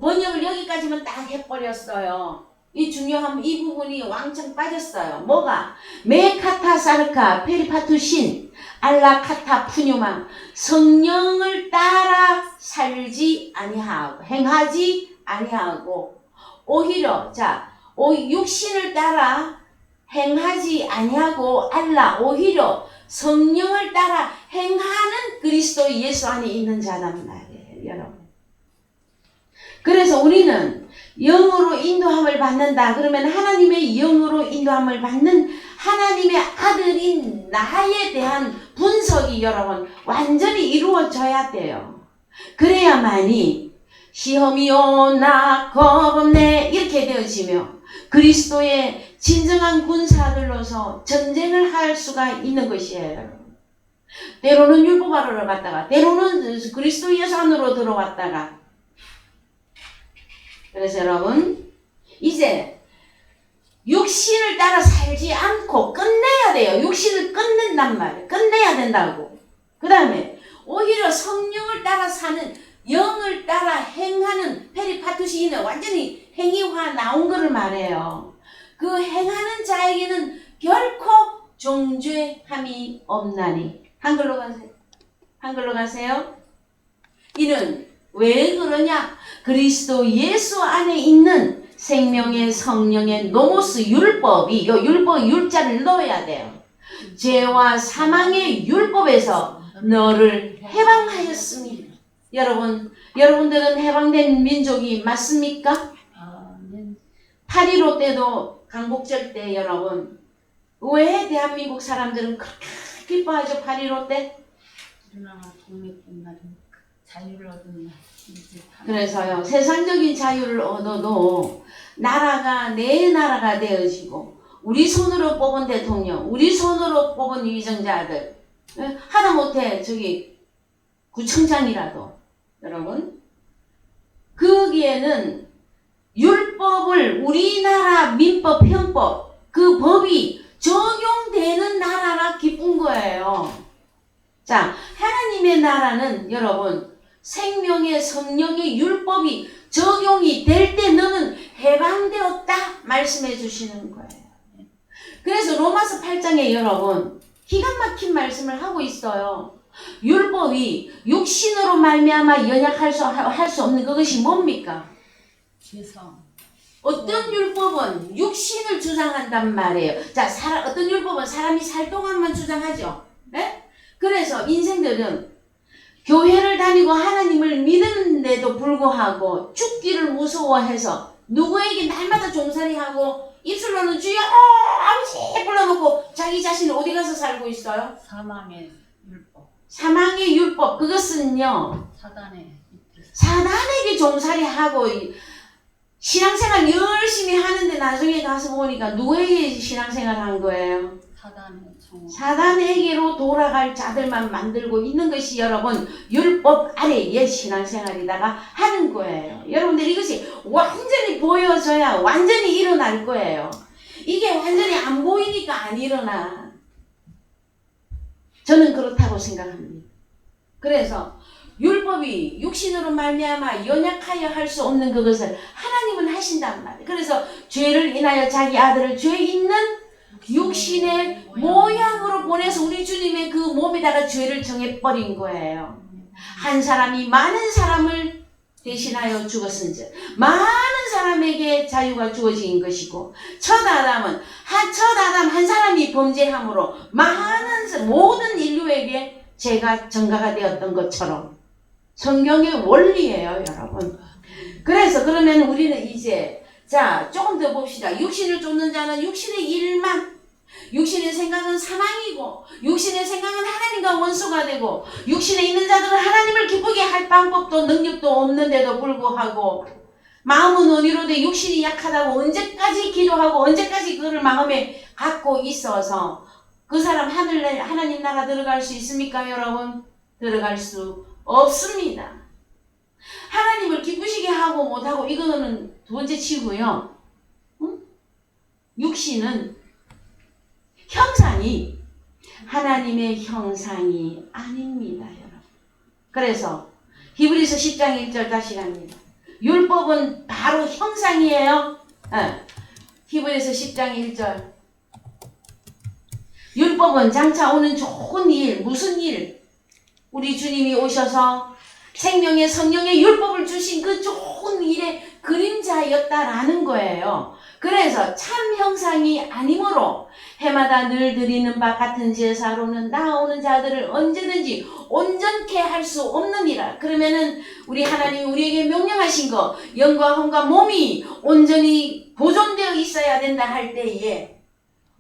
번역을 여기까지만 딱 해버렸어요. 이 중요한 이 부분이 왕창 빠졌어요. 뭐가? 메카타 사르카 페리파투신 알라카타 푸뉴마 성령을 따라 살지 아니하고 행하지 아니하고 오히려 육신을 따라 행하지 아니하고 알라 오히려 성령을 따라 행하는 그리스도 예수 안에 있는 자란 말이에요, 여러분. 그래서 우리는 영으로 인도함을 받는다. 그러면 하나님의 영으로 인도함을 받는 하나님의 아들인 나에 대한 분석이 여러분 완전히 이루어져야 돼요. 그래야만이 시험이 오나 겁없네 이렇게 되어지며 그리스도의 진정한 군사들로서 전쟁을 할 수가 있는 것이에요. 때로는 율법하러 갔다가 때로는 그리스도 예수 안으로 들어왔다가 그래서 여러분 이제 육신을 따라 살지 않고 끝내야 돼요. 육신을 끝낸단 말이에요. 끝내야 된다고. 그 다음에 오히려 성령을 따라 사는 영을 따라 행하는 페리파투시는 완전히 행위화 나온 거를 말해요. 그 행하는 자에게는 결코 정죄함이 없나니. 한글로 가세요. 한글로 가세요. 이는 왜 그러냐? 그리스도 예수 안에 있는 생명의 성령의 노모스 율법이 요 율법 율자를 넣어야 돼요. 죄와 사망의 율법에서 너를 해방하였습니다. 여러분들은 해방된 민족이 맞습니까? 8.15 때도 강복절 때 여러분 왜 대한민국 사람들은 그렇게 기뻐하죠? 8.15 때? 우리나라 독립된 자유를 얻은 날. 그래서요 세상적인 자유를 얻어도 나라가 내 나라가 되어지고 우리 손으로 뽑은 대통령, 우리 손으로 뽑은 위정자들 하다못해 구청장이라도 여러분 거기에는 율법을 우리나라 민법, 형법 그 법이 적용되는 나라가 기쁜 거예요. 자, 하나님의 나라는 여러분 생명의 성령의 율법이 적용이 될 때 너는 해방되었다 말씀해 주시는 거예요. 그래서 로마서 8장에 여러분 기가 막힌 말씀을 하고 있어요. 율법이 육신으로 말미암아 연약할 수 없는 그것이 뭡니까? 죄성. 어떤 율법은 육신을 주장한단 말이에요. 자, 어떤 율법은 사람이 살 동안만 주장하죠. 네? 그래서 인생들은 교회를 다니고 하나님을 믿는데도 불구하고 죽기를 무서워해서 누구에게 날마다 종살이하고 입술로는 주여 아버지 불러놓고 자기 자신이 어디 가서 살고 있어요? 사망의 율법. 사망의 율법 그것은요 사단에게 종살이하고 신앙생활 열심히 하는데 나중에 가서 보니까 누구에게 신앙생활 한 거예요? 사단에게로 돌아갈 자들만 만들고 있는 것이 여러분 율법 아래의 신앙생활이다가 하는 거예요. 여러분들 이것이 완전히 보여져야 완전히 일어날 거예요. 이게 완전히 안 보이니까 안 일어나. 저는 그렇다고 생각합니다. 그래서 율법이 육신으로 말미암아 연약하여 할 수 없는 그것을 하나님은 하신단 말이에요. 그래서 죄를 인하여 자기 아들을 죄 있는 육신의 모양으로 보내서 우리 주님의 그 몸에다가 죄를 정해버린 거예요. 한 사람이 많은 사람을 대신하여 죽었은즉 많은 사람에게 자유가 주어진 것이고 첫 아담 한 사람이 범죄함으로 모든 인류에게 죄가 전가가 되었던 것처럼 성경의 원리예요, 여러분. 그래서 그러면 우리는 이제 조금 더 봅시다. 육신을 쫓는 자는 육신의 일만 육신의 생각은 사망이고 육신의 생각은 하나님과 원수가 되고 육신에 있는 자들은 하나님을 기쁘게 할 방법도 능력도 없는데도 불구하고 마음은 원이로 돼 육신이 약하다고 언제까지 기도하고 언제까지 그거를 마음에 갖고 있어서 그 사람 하나님 나라 들어갈 수 있습니까, 여러분? 들어갈 수 없습니다. 하나님을 기쁘시게 하고 못하고 이거는 두 번째 치고요. 육신은 형상이 하나님의 형상이 아닙니다, 여러분. 그래서 히브리서 10장 1절 다시 갑니다. 율법은 바로 형상이에요. 히브리서 10장 1절. 율법은 장차 오는 좋은 일, 무슨 일? 우리 주님이 오셔서 생명의 성령의 율법을 주신 그 좋은 일의 그림자였다라는 거예요. 그래서 참 형상이 아니므로 해마다 늘 드리는 바 같은 제사로는 나아오는 자들을 언제든지 온전케 할 수 없느니라. 그러면은 우리 하나님이 우리에게 명령하신 거, 영과 혼과 몸이 온전히 보존되어 있어야 된다 할 때에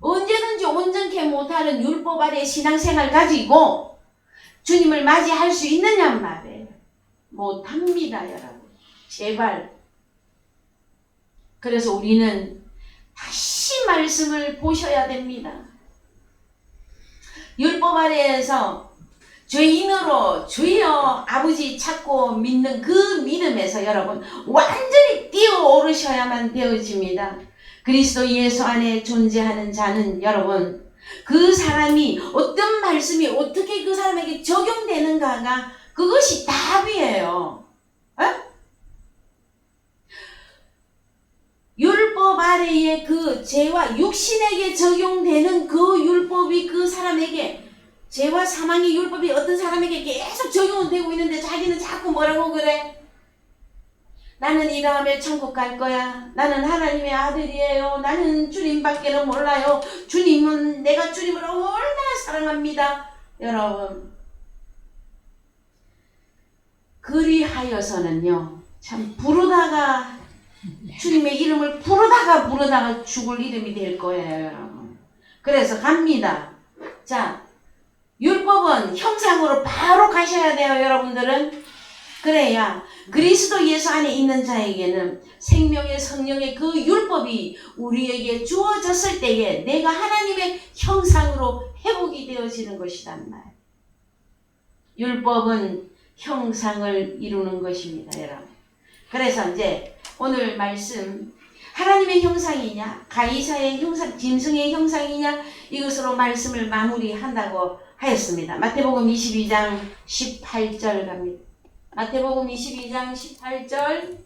언제든지 온전케 못하는 율법 아래 신앙생활 가지고 주님을 맞이할 수 있느냐 말이에요. 못합니다, 여러분. 제발. 그래서 우리는 다시 말씀을 보셔야 됩니다. 율법 아래에서 죄인으로 주여 아버지 찾고 믿는 그 믿음에서 여러분 완전히 뛰어오르셔야만 되어집니다. 그리스도 예수 안에 존재하는 자는 여러분 그 사람이 어떤 말씀이 어떻게 그 사람에게 적용되는가가 그것이 답이에요. 율법 아래의 그 죄와 육신에게 적용되는 그 율법이 그 사람에게 죄와 사망의 율법이 어떤 사람에게 계속 적용되고 있는데 자기는 자꾸 뭐라고 그래? 나는 이러하면 천국 갈 거야. 나는 하나님의 아들이에요. 나는 주님밖에는 몰라요. 주님은 내가 주님을 얼마나 사랑합니다. 여러분 그리하여서는요 참 부르다가 주님의 이름을 부르다가 죽을 이름이 될 거예요, 여러분. 그래서 갑니다. 자, 율법은 형상으로 바로 가셔야 돼요, 여러분들은. 그래야 그리스도 예수 안에 있는 자에게는 생명의 성령의 그 율법이 우리에게 주어졌을 때에 내가 하나님의 형상으로 회복이 되어지는 것이란 말. 율법은 형상을 이루는 것입니다, 여러분. 그래서 이제 오늘 말씀 하나님의 형상이냐 가이사의 형상 짐승의 형상이냐 이것으로 말씀을 마무리한다고 하였습니다. 마태복음 22장 18절 갑니다. 마태복음 22장 18절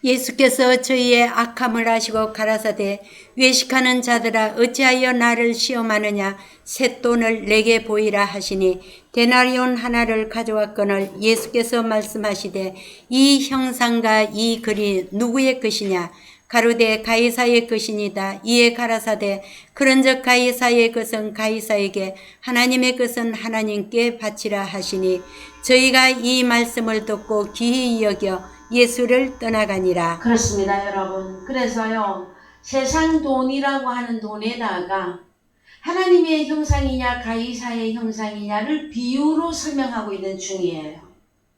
예수께서 저희의 악함을 아시고 가라사대 외식하는 자들아 어찌하여 나를 시험하느냐 쇳돈을 내게 보이라 하시니 데나리온 하나를 가져왔거늘 예수께서 말씀하시되 이 형상과 이 글이 누구의 것이냐 가로되 가이사의 것이니이다. 이에 가라사대 그런즉 가이사의 것은 가이사에게 하나님의 것은 하나님께 바치라 하시니 저희가 이 말씀을 듣고 귀히 여겨 예수를 떠나가니라. 그렇습니다, 여러분. 그래서요 세상 돈이라고 하는 돈에다가 하나님의 형상이냐 가이사의 형상이냐를 비유로 설명하고 있는 중이에요,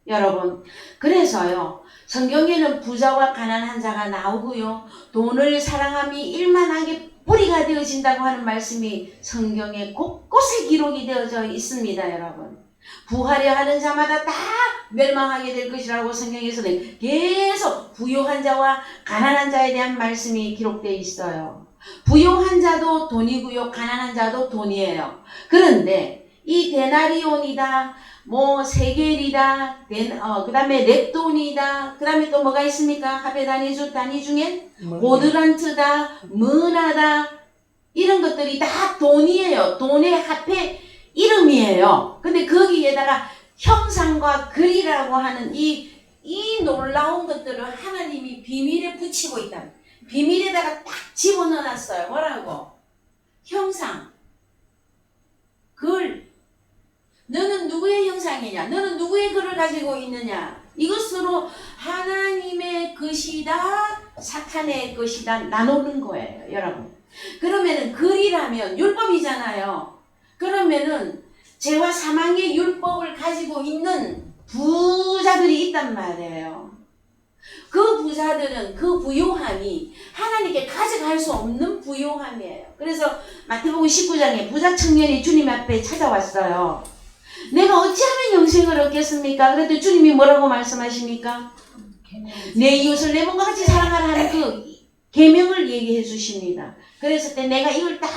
여러분. 그래서요 성경에는 부자와 가난한 자가 나오고요 돈을 사랑함이 일만하게 뿌리가 되어진다고 하는 말씀이 성경에 곳곳에 기록이 되어져 있습니다, 여러분. 부하려 하는 자마다 다 멸망하게 될 것이라고 성경에서는 계속 부유한 자와 가난한 자에 대한 말씀이 기록되어 있어요. 부유한 자도 돈이고요 가난한 자도 돈이에요. 그런데 이 데나리온이다 뭐 세겔이다 그 다음에 렙돈이다 그 다음에 또 뭐가 있습니까? 하베 단위 중에 고드란트다 문하다 이런 것들이 다 돈이에요. 돈의 합해 이름이에요. 근데 거기에다가 형상과 글이라고 하는 이 놀라운 것들을 하나님이 비밀에 붙이고 있다. 비밀에다가 딱 집어넣어놨어요. 뭐라고? 형상, 글. 너는 누구의 형상이냐? 너는 누구의 글을 가지고 있느냐? 이것으로 하나님의 것이다, 사탄의 것이다 나누는 거예요, 여러분. 그러면은 글이라면 율법이잖아요. 그러면은 죄와 사망의 율법을 가지고 있는 부자들이 있단 말이에요. 그 부자들은 그 부요함이 하나님께 가져갈 수 없는 부요함이에요. 그래서 마태복음 19장에 부자 청년이 주님 앞에 찾아왔어요. 내가 어찌하면 영생을 얻겠습니까? 그랬더니 주님이 뭐라고 말씀하십니까? 내 이웃을 내 몸과 같이 사랑하라 하는 그 계명을 얘기해 주십니다. 그랬을 때 내가 이걸 다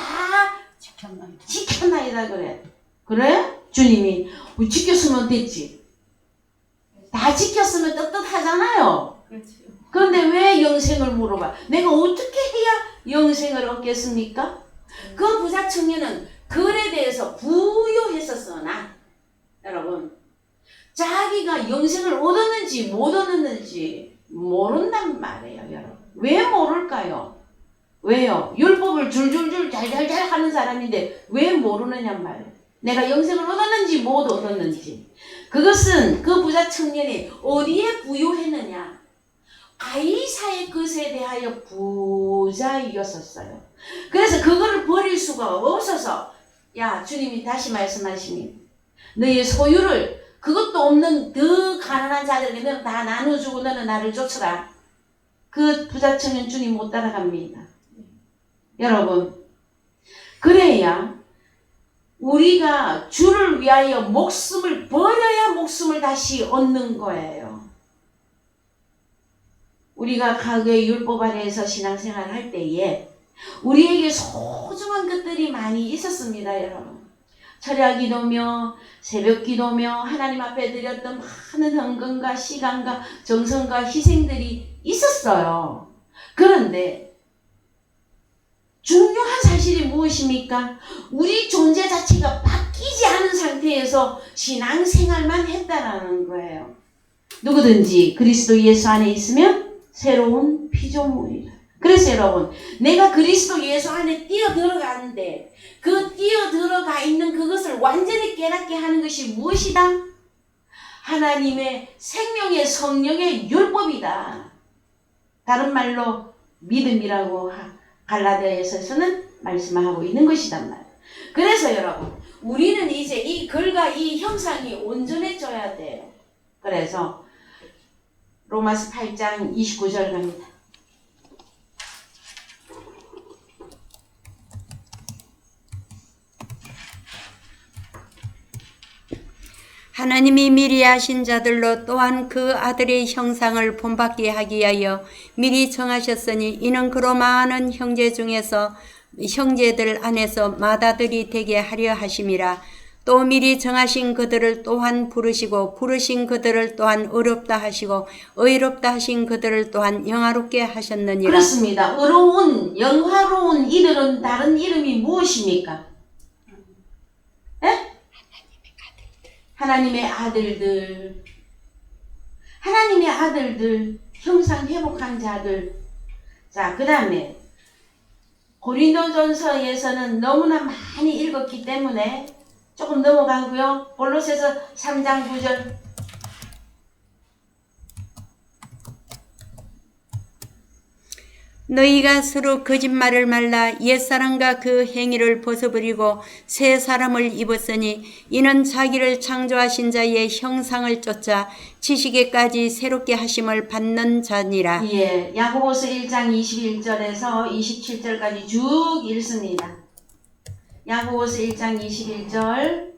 지켰나이다 그래. 그래? 주님이 지켰으면 됐지. 다 다 지켰으면 떳떳하잖아요. 그렇죠. 그런데 왜 영생을 물어봐? 내가 어떻게 해야 영생을 얻겠습니까? 그 부자 청년은 글에 대해서 부유했었으나 여러분 자기가 영생을 얻었는지 못 얻었는지 모른단 말이에요. 여러분 왜 모를까요? 왜요? 율법을 줄줄줄 잘잘잘 하는 사람인데 왜 모르느냔 말이에요. 내가 영생을 얻었는지 못 얻었는지. 그것은 그 부자 청년이 어디에 부유했느냐? 가이사의 것에 대하여 부자이었었어요. 그래서 그거를 버릴 수가 없어서 야 주님이 다시 말씀하시니 너의 소유를 그것도 없는 더 가난한 자들에게 너는 다 나눠주고 너는 나를 쫓아라. 그 부자 청년 주님 못 따라갑니다. 여러분 그래야 우리가 주를 위하여 목숨을 버려야 목숨을 다시 얻는 거예요. 우리가 과거의 율법 아래에서 신앙생활을 할 때에 우리에게 소중한 것들이 많이 있었습니다. 여러분 철야 기도며 새벽 기도며 하나님 앞에 드렸던 많은 헌금과 시간과 정성과 희생들이 있었어요. 그런데 중요한 사실이 무엇입니까? 우리 존재 자체가 바뀌지 않은 상태에서 신앙생활만 했다라는 거예요. 누구든지 그리스도 예수 안에 있으면 새로운 피조물이라. 그래서 여러분 내가 그리스도 예수 안에 뛰어들어가는데 그 뛰어들어가 있는 그것을 완전히 깨닫게 하는 것이 무엇이다? 하나님의 생명의 성령의 율법이다. 다른 말로 믿음이라고 갈라디아서는 말씀하고 있는 것이단 말이에요. 그래서 여러분 우리는 이제 이 글과 이 형상이 온전해져야 돼요. 그래서 로마서 8장 29절 갑니다. 하나님이 미리 아신 자들로 또한 그 아들의 형상을 본받게 하기 위하여 미리 정하셨으니 이는 그로 많은 형제 중에서 형제들 안에서 맏아들이 되게 하려 하심이라. 또 미리 정하신 그들을 또한 부르시고 부르신 그들을 또한 의롭다 하시고 의롭다 하신 그들을 또한 영화롭게 하셨느니라. 그렇습니다. 의로운 영화로운 이들은 다른 이름이 무엇입니까? 에? 하나님의 아들들, 하나님의 아들들, 형상 회복한 자들. 자, 그 다음에 고린도전서에서는 너무나 많이 읽었기 때문에 조금 넘어가고요. 골로새서 3장 9절. 너희가 서로 거짓말을 말라 옛사람과 그 행위를 벗어버리고 새 사람을 입었으니 이는 자기를 창조하신 자의 형상을 쫓아 지식에까지 새롭게 하심을 받는 자니라. 예, 야고보서 1장 21절에서 27절까지 쭉 읽습니다. 야고보서 1장 21절.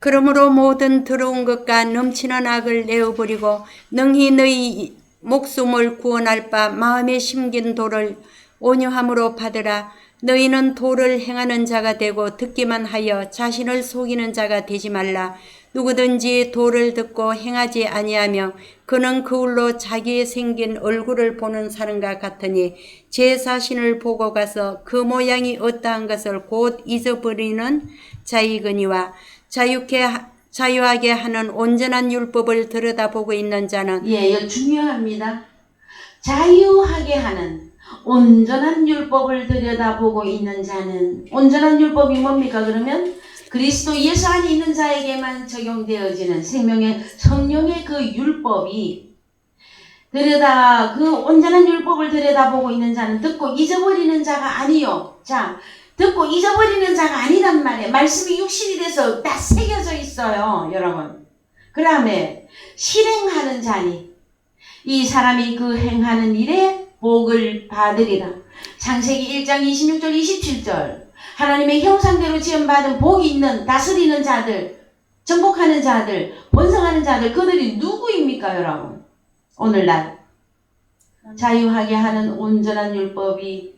그러므로 모든 더러운 것과 넘치는 악을 내어버리고 능히 너희 목숨을 구원할 바 마음에 심긴 도를 온유함으로 받으라. 너희는 도를 행하는 자가 되고 듣기만 하여 자신을 속이는 자가 되지 말라. 누구든지 도를 듣고 행하지 아니하며 그는 거울로 자기의 생긴 얼굴을 보는 사람과 같으니 제 자신을 보고 가서 그 모양이 어떠한 것을 곧 잊어버리는 자이거니와 자유하게 하는 온전한 율법을 들여다보고 있는 자는 예, 이거 중요합니다. 자유하게 하는 온전한 율법을 들여다보고 있는 자는, 온전한 율법이 뭡니까? 그러면 그리스도 예수 안에 있는 자에게만 적용되어지는 생명의 성령의 그 율법이 그 온전한 율법을 들여다보고 있는 자는 듣고 잊어버리는 자가 아니요. 자, 듣고 잊어버리는 자가 아니란 말이에요. 말씀이 육신이 돼서 다 새겨져 있어요, 여러분. 그 다음에 실행하는 자니 이 사람이 그 행하는 일에 복을 받으리라. 창세기 1장 26절 27절. 하나님의 형상대로 지음받은 복이 있는 다스리는 자들, 정복하는 자들, 번성하는 자들, 그들이 누구입니까, 여러분? 오늘날 자유하게 하는 온전한 율법이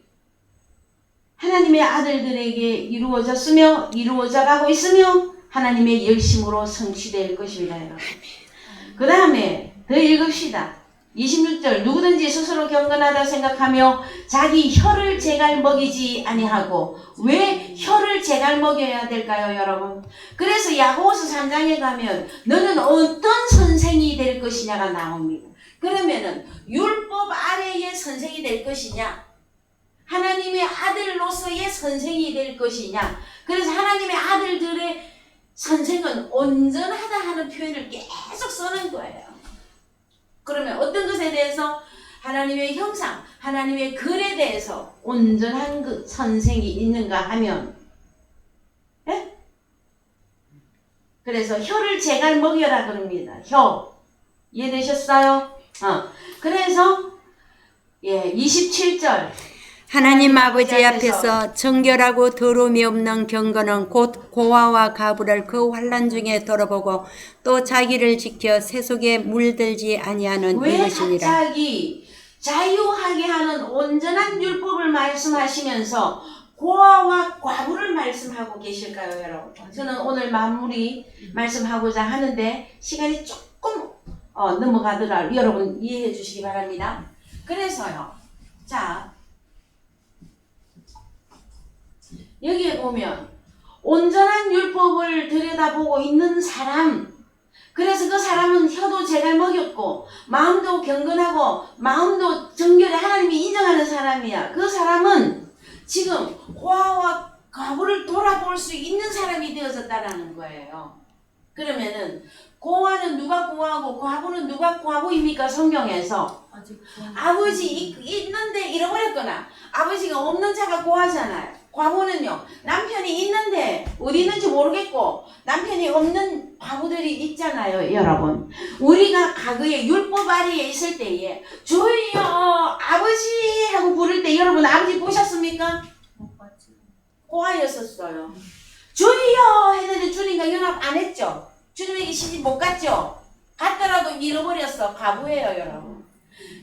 하나님의 아들들에게 이루어졌으며 이루어져 가고 있으며 하나님의 열심으로 성취될 것입니다. 그 다음에 더 읽읍시다. 26절 누구든지 스스로 경건하다 생각하며 자기 혀를 제갈 먹이지 아니하고 왜 혀를 제갈 먹여야 될까요, 여러분? 그래서 야고보서 3장에 가면 너는 어떤 선생이 될 것이냐가 나옵니다. 그러면은 율법 아래의 선생이 될 것이냐, 하나님의 아들로서의 선생이 될 것이냐. 그래서 하나님의 아들들의 선생은 온전하다 하는 표현을 계속 쓰는 거예요. 그러면 어떤 것에 대해서? 하나님의 형상, 하나님의 글에 대해서 온전한 그 선생이 있는가 하면, 예? 그래서 혀를 제갈 먹여라 그럽니다. 혀. 이해되셨어요? 그래서 27절 하나님 아버지 앞에서 정결하고 더러움이 없는 경건은 곧 고아와 가부를 그 환난 중에 돌아보고 또 자기를 지켜 세속에 물들지 아니하는 왜 이것이니라. 갑자기 자유하게 하는 온전한 율법을 말씀하시면서 고아와 과부를 말씀하고 계실까요, 여러분? 저는 오늘 마무리 말씀하고자 하는데 시간이 조금 넘어가더라. 여러분 이해해 주시기 바랍니다. 그래서요. 자, 여기에 보면 온전한 율법을 들여다보고 있는 사람, 그래서 그 사람은 혀도 제갈 먹였고 마음도 경건하고 마음도 정결해 하나님이 인정하는 사람이야. 그 사람은 지금 고아와 과부를 돌아볼 수 있는 사람이 되어졌다라는 거예요. 그러면은 고아는 누가 고아고 과부는 누가 과부입니까? 성경에서 아버지 있는데 잃어버렸거나 아버지가 없는 자가 고아잖아요. 과부는요, 남편이 있는데 어디 있는지 모르겠고 남편이 없는 과부들이 있잖아요, 여러분. 우리가 과거에 율법 아래에 있을 때에 주여 아버지 하고 부를 때 여러분 아버지 보셨습니까? 고아였었어요. 주여 했는데 주님과 연합 안 했죠. 주님에게 시집 못 갔죠. 갔더라도 잃어버렸어. 과부예요, 여러분.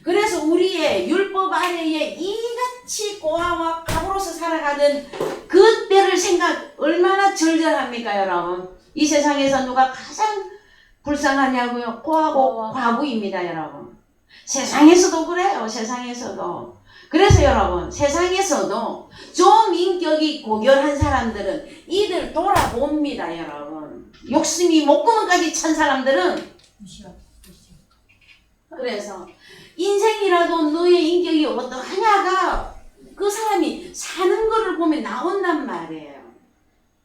그래서 우리의 율법 아래에 이같이 고아와 과부로서 살아가는 그때를 생각 얼마나 절절합니까, 여러분? 이 세상에서 누가 가장 불쌍하냐고요? 고아고 과부입니다, 여러분. 세상에서도 그래요, 세상에서도. 그래서 여러분, 세상에서도 좀 인격이 고결한 사람들은 이들 돌아봅니다, 여러분. 욕심이 목구멍까지 찬 사람들은 그래서 인생이라도 너의 인격이 어떠하냐가 그 사람이 사는 거를 보면 나온단 말이에요.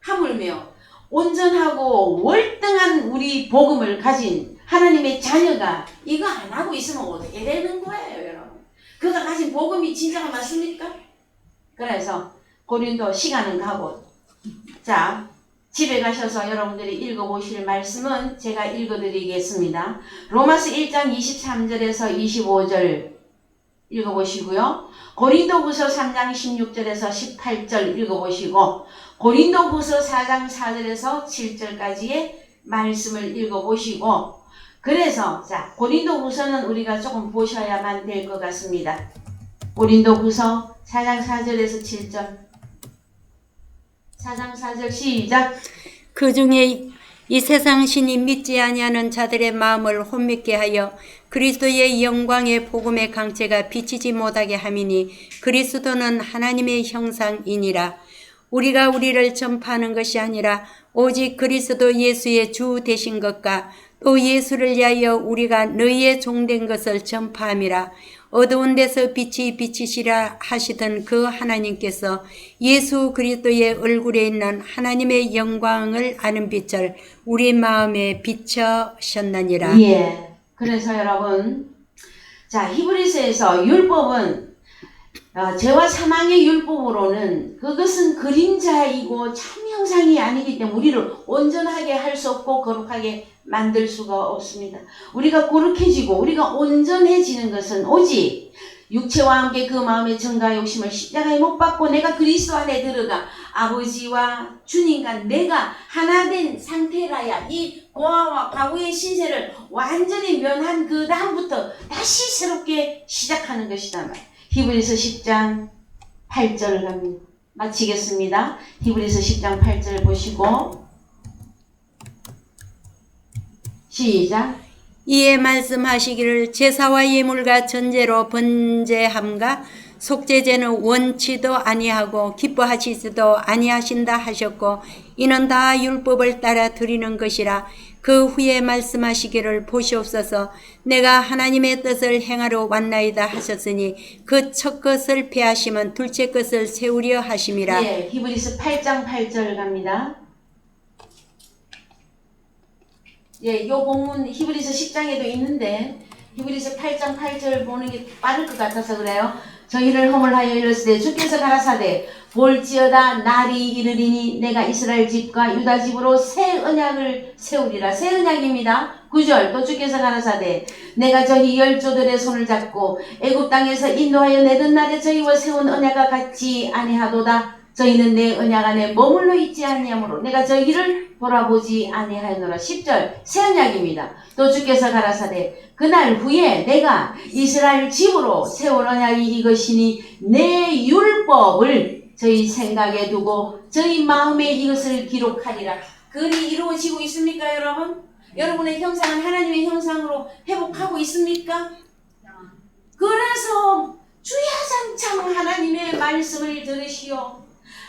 하물며 온전하고 월등한 우리 복음을 가진 하나님의 자녀가 이거 안 하고 있으면 어떻게 되는 거예요, 여러분? 그가 가진 복음이 진짜가 맞습니까? 그래서 고린도 시간은 가고, 자, 집에 가셔서 여러분들이 읽어보실 말씀은 제가 읽어드리겠습니다. 로마서 1장 23절에서 25절 읽어보시고요. 고린도후서 3장 16절에서 18절 읽어보시고 고린도후서 4장 4절에서 7절까지의 말씀을 읽어보시고, 그래서 자, 고린도후서는 우리가 조금 보셔야만 될 것 같습니다. 고린도후서 4장 4절에서 7절. 4장 4절 시작. 그 중에 이 세상 신이 믿지 아니하는 자들의 마음을 혼미케 하여 그리스도의 영광의 복음의 강체가 비치지 못하게 함이니 그리스도는 하나님의 형상이니라. 우리가 우리를 전파하는 것이 아니라 오직 그리스도 예수의 주 되신 것과 또 예수를 위하여 우리가 너희의 종된 것을 전파함이라. 어두운 데서 빛이 비치시라 하시던 그 하나님께서 예수 그리스도의 얼굴에 있는 하나님의 영광을 아는 빛을 우리 마음에 비춰셨나니라. 예. 그래서 여러분, 자, 히브리서에서 율법은 죄와 사망의 율법으로는 그것은 그림자이고 참 형상이 아니기 때문에 우리를 온전하게 할 수 없고 거룩하게 만들 수가 없습니다. 우리가 거룩해지고 우리가 온전해지는 것은 오직 육체와 함께 그 마음의 정과 욕심을 십자가에 못 박고 내가 그리스도 안에 들어가 아버지와 주님과 내가 하나 된 상태라야 이 고아와 과거의 신세를 완전히 면한 그 다음부터 다시 새롭게 시작하는 것이다. 히브리서 10장 8절 갑니다. 마치겠습니다. 히브리서 10장 8절 보시고 시작. 이에 말씀하시기를 제사와 예물과 전제로 번제함과 속죄제는 원치도 아니하고 기뻐하시지도 아니하신다 하셨고 이는 다 율법을 따라 드리는 것이라. 그 후에 말씀하시기를 보시옵소서 내가 하나님의 뜻을 행하러 왔나이다 하셨으니 그 첫 것을 폐하시면 둘째 것을 세우려 하심이라. 예, 히브리서 8장 8절 갑니다. 예, 요 본문 히브리서 10장에도 있는데 히브리서 8장 8절 보는 게 빠를 것 같아서 그래요. 저희를 허물하여 이르시되 주께서 가라사대 볼지어다 날이 이르리니 내가 이스라엘 집과 유다 집으로 새 언약을 세우리라. 새 언약입니다. 9절 또 주께서 가라사대 내가 저희 열조들의 손을 잡고 애굽 땅에서 인도하여 내던 날에 저희와 세운 언약과 같지 아니하도다. 저희는 내 언약 안에 머물러 있지 아니하므로 내가 저희를 돌아보지 아니하노라. 10절 새 언약입니다. 또 주께서 가라사대 그날 후에 내가 이스라엘 집으로 세운 언약이 이것이니 내 율법을 저희 생각에 두고 저희 마음에 이것을 기록하리라. 글이 이루어지고 있습니까 여러분? 여러분의 형상은 하나님의 형상으로 회복하고 있습니까? 그래서 주야장창 하나님의 말씀을 들으시오.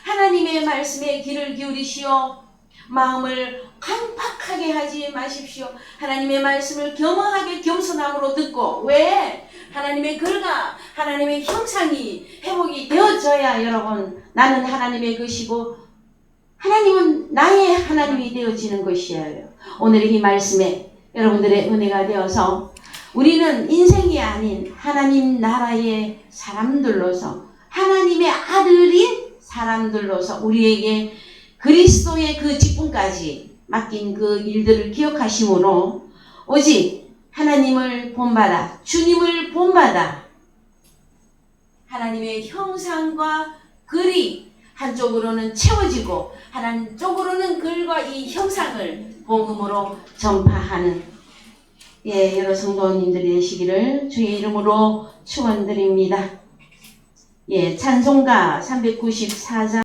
하나님의 말씀에 귀를 기울이시오. 마음을 강팍하게 하지 마십시오. 하나님의 말씀을 겸허하게 겸손함으로 듣고 왜? 하나님의 글과 하나님의 형상이 회복이 되어져야 여러분 나는 하나님의 것이고 하나님은 나의 하나님이 되어지는 것이에요. 오늘 이 말씀에 여러분들의 은혜가 되어서 우리는 인생이 아닌 하나님 나라의 사람들로서 하나님의 아들인 사람들로서 우리에게 그리스도의 그 직분까지 맡긴 그 일들을 기억하심으로 오직 하나님을 본받아 주님을 본받아 하나님의 형상과 글이 한쪽으로는 채워지고 한쪽으로는 글과 이 형상을 복음으로 전파하는 여러 성도님들이 되시기를 주의 이름으로 축원드립니다. 찬송가 394장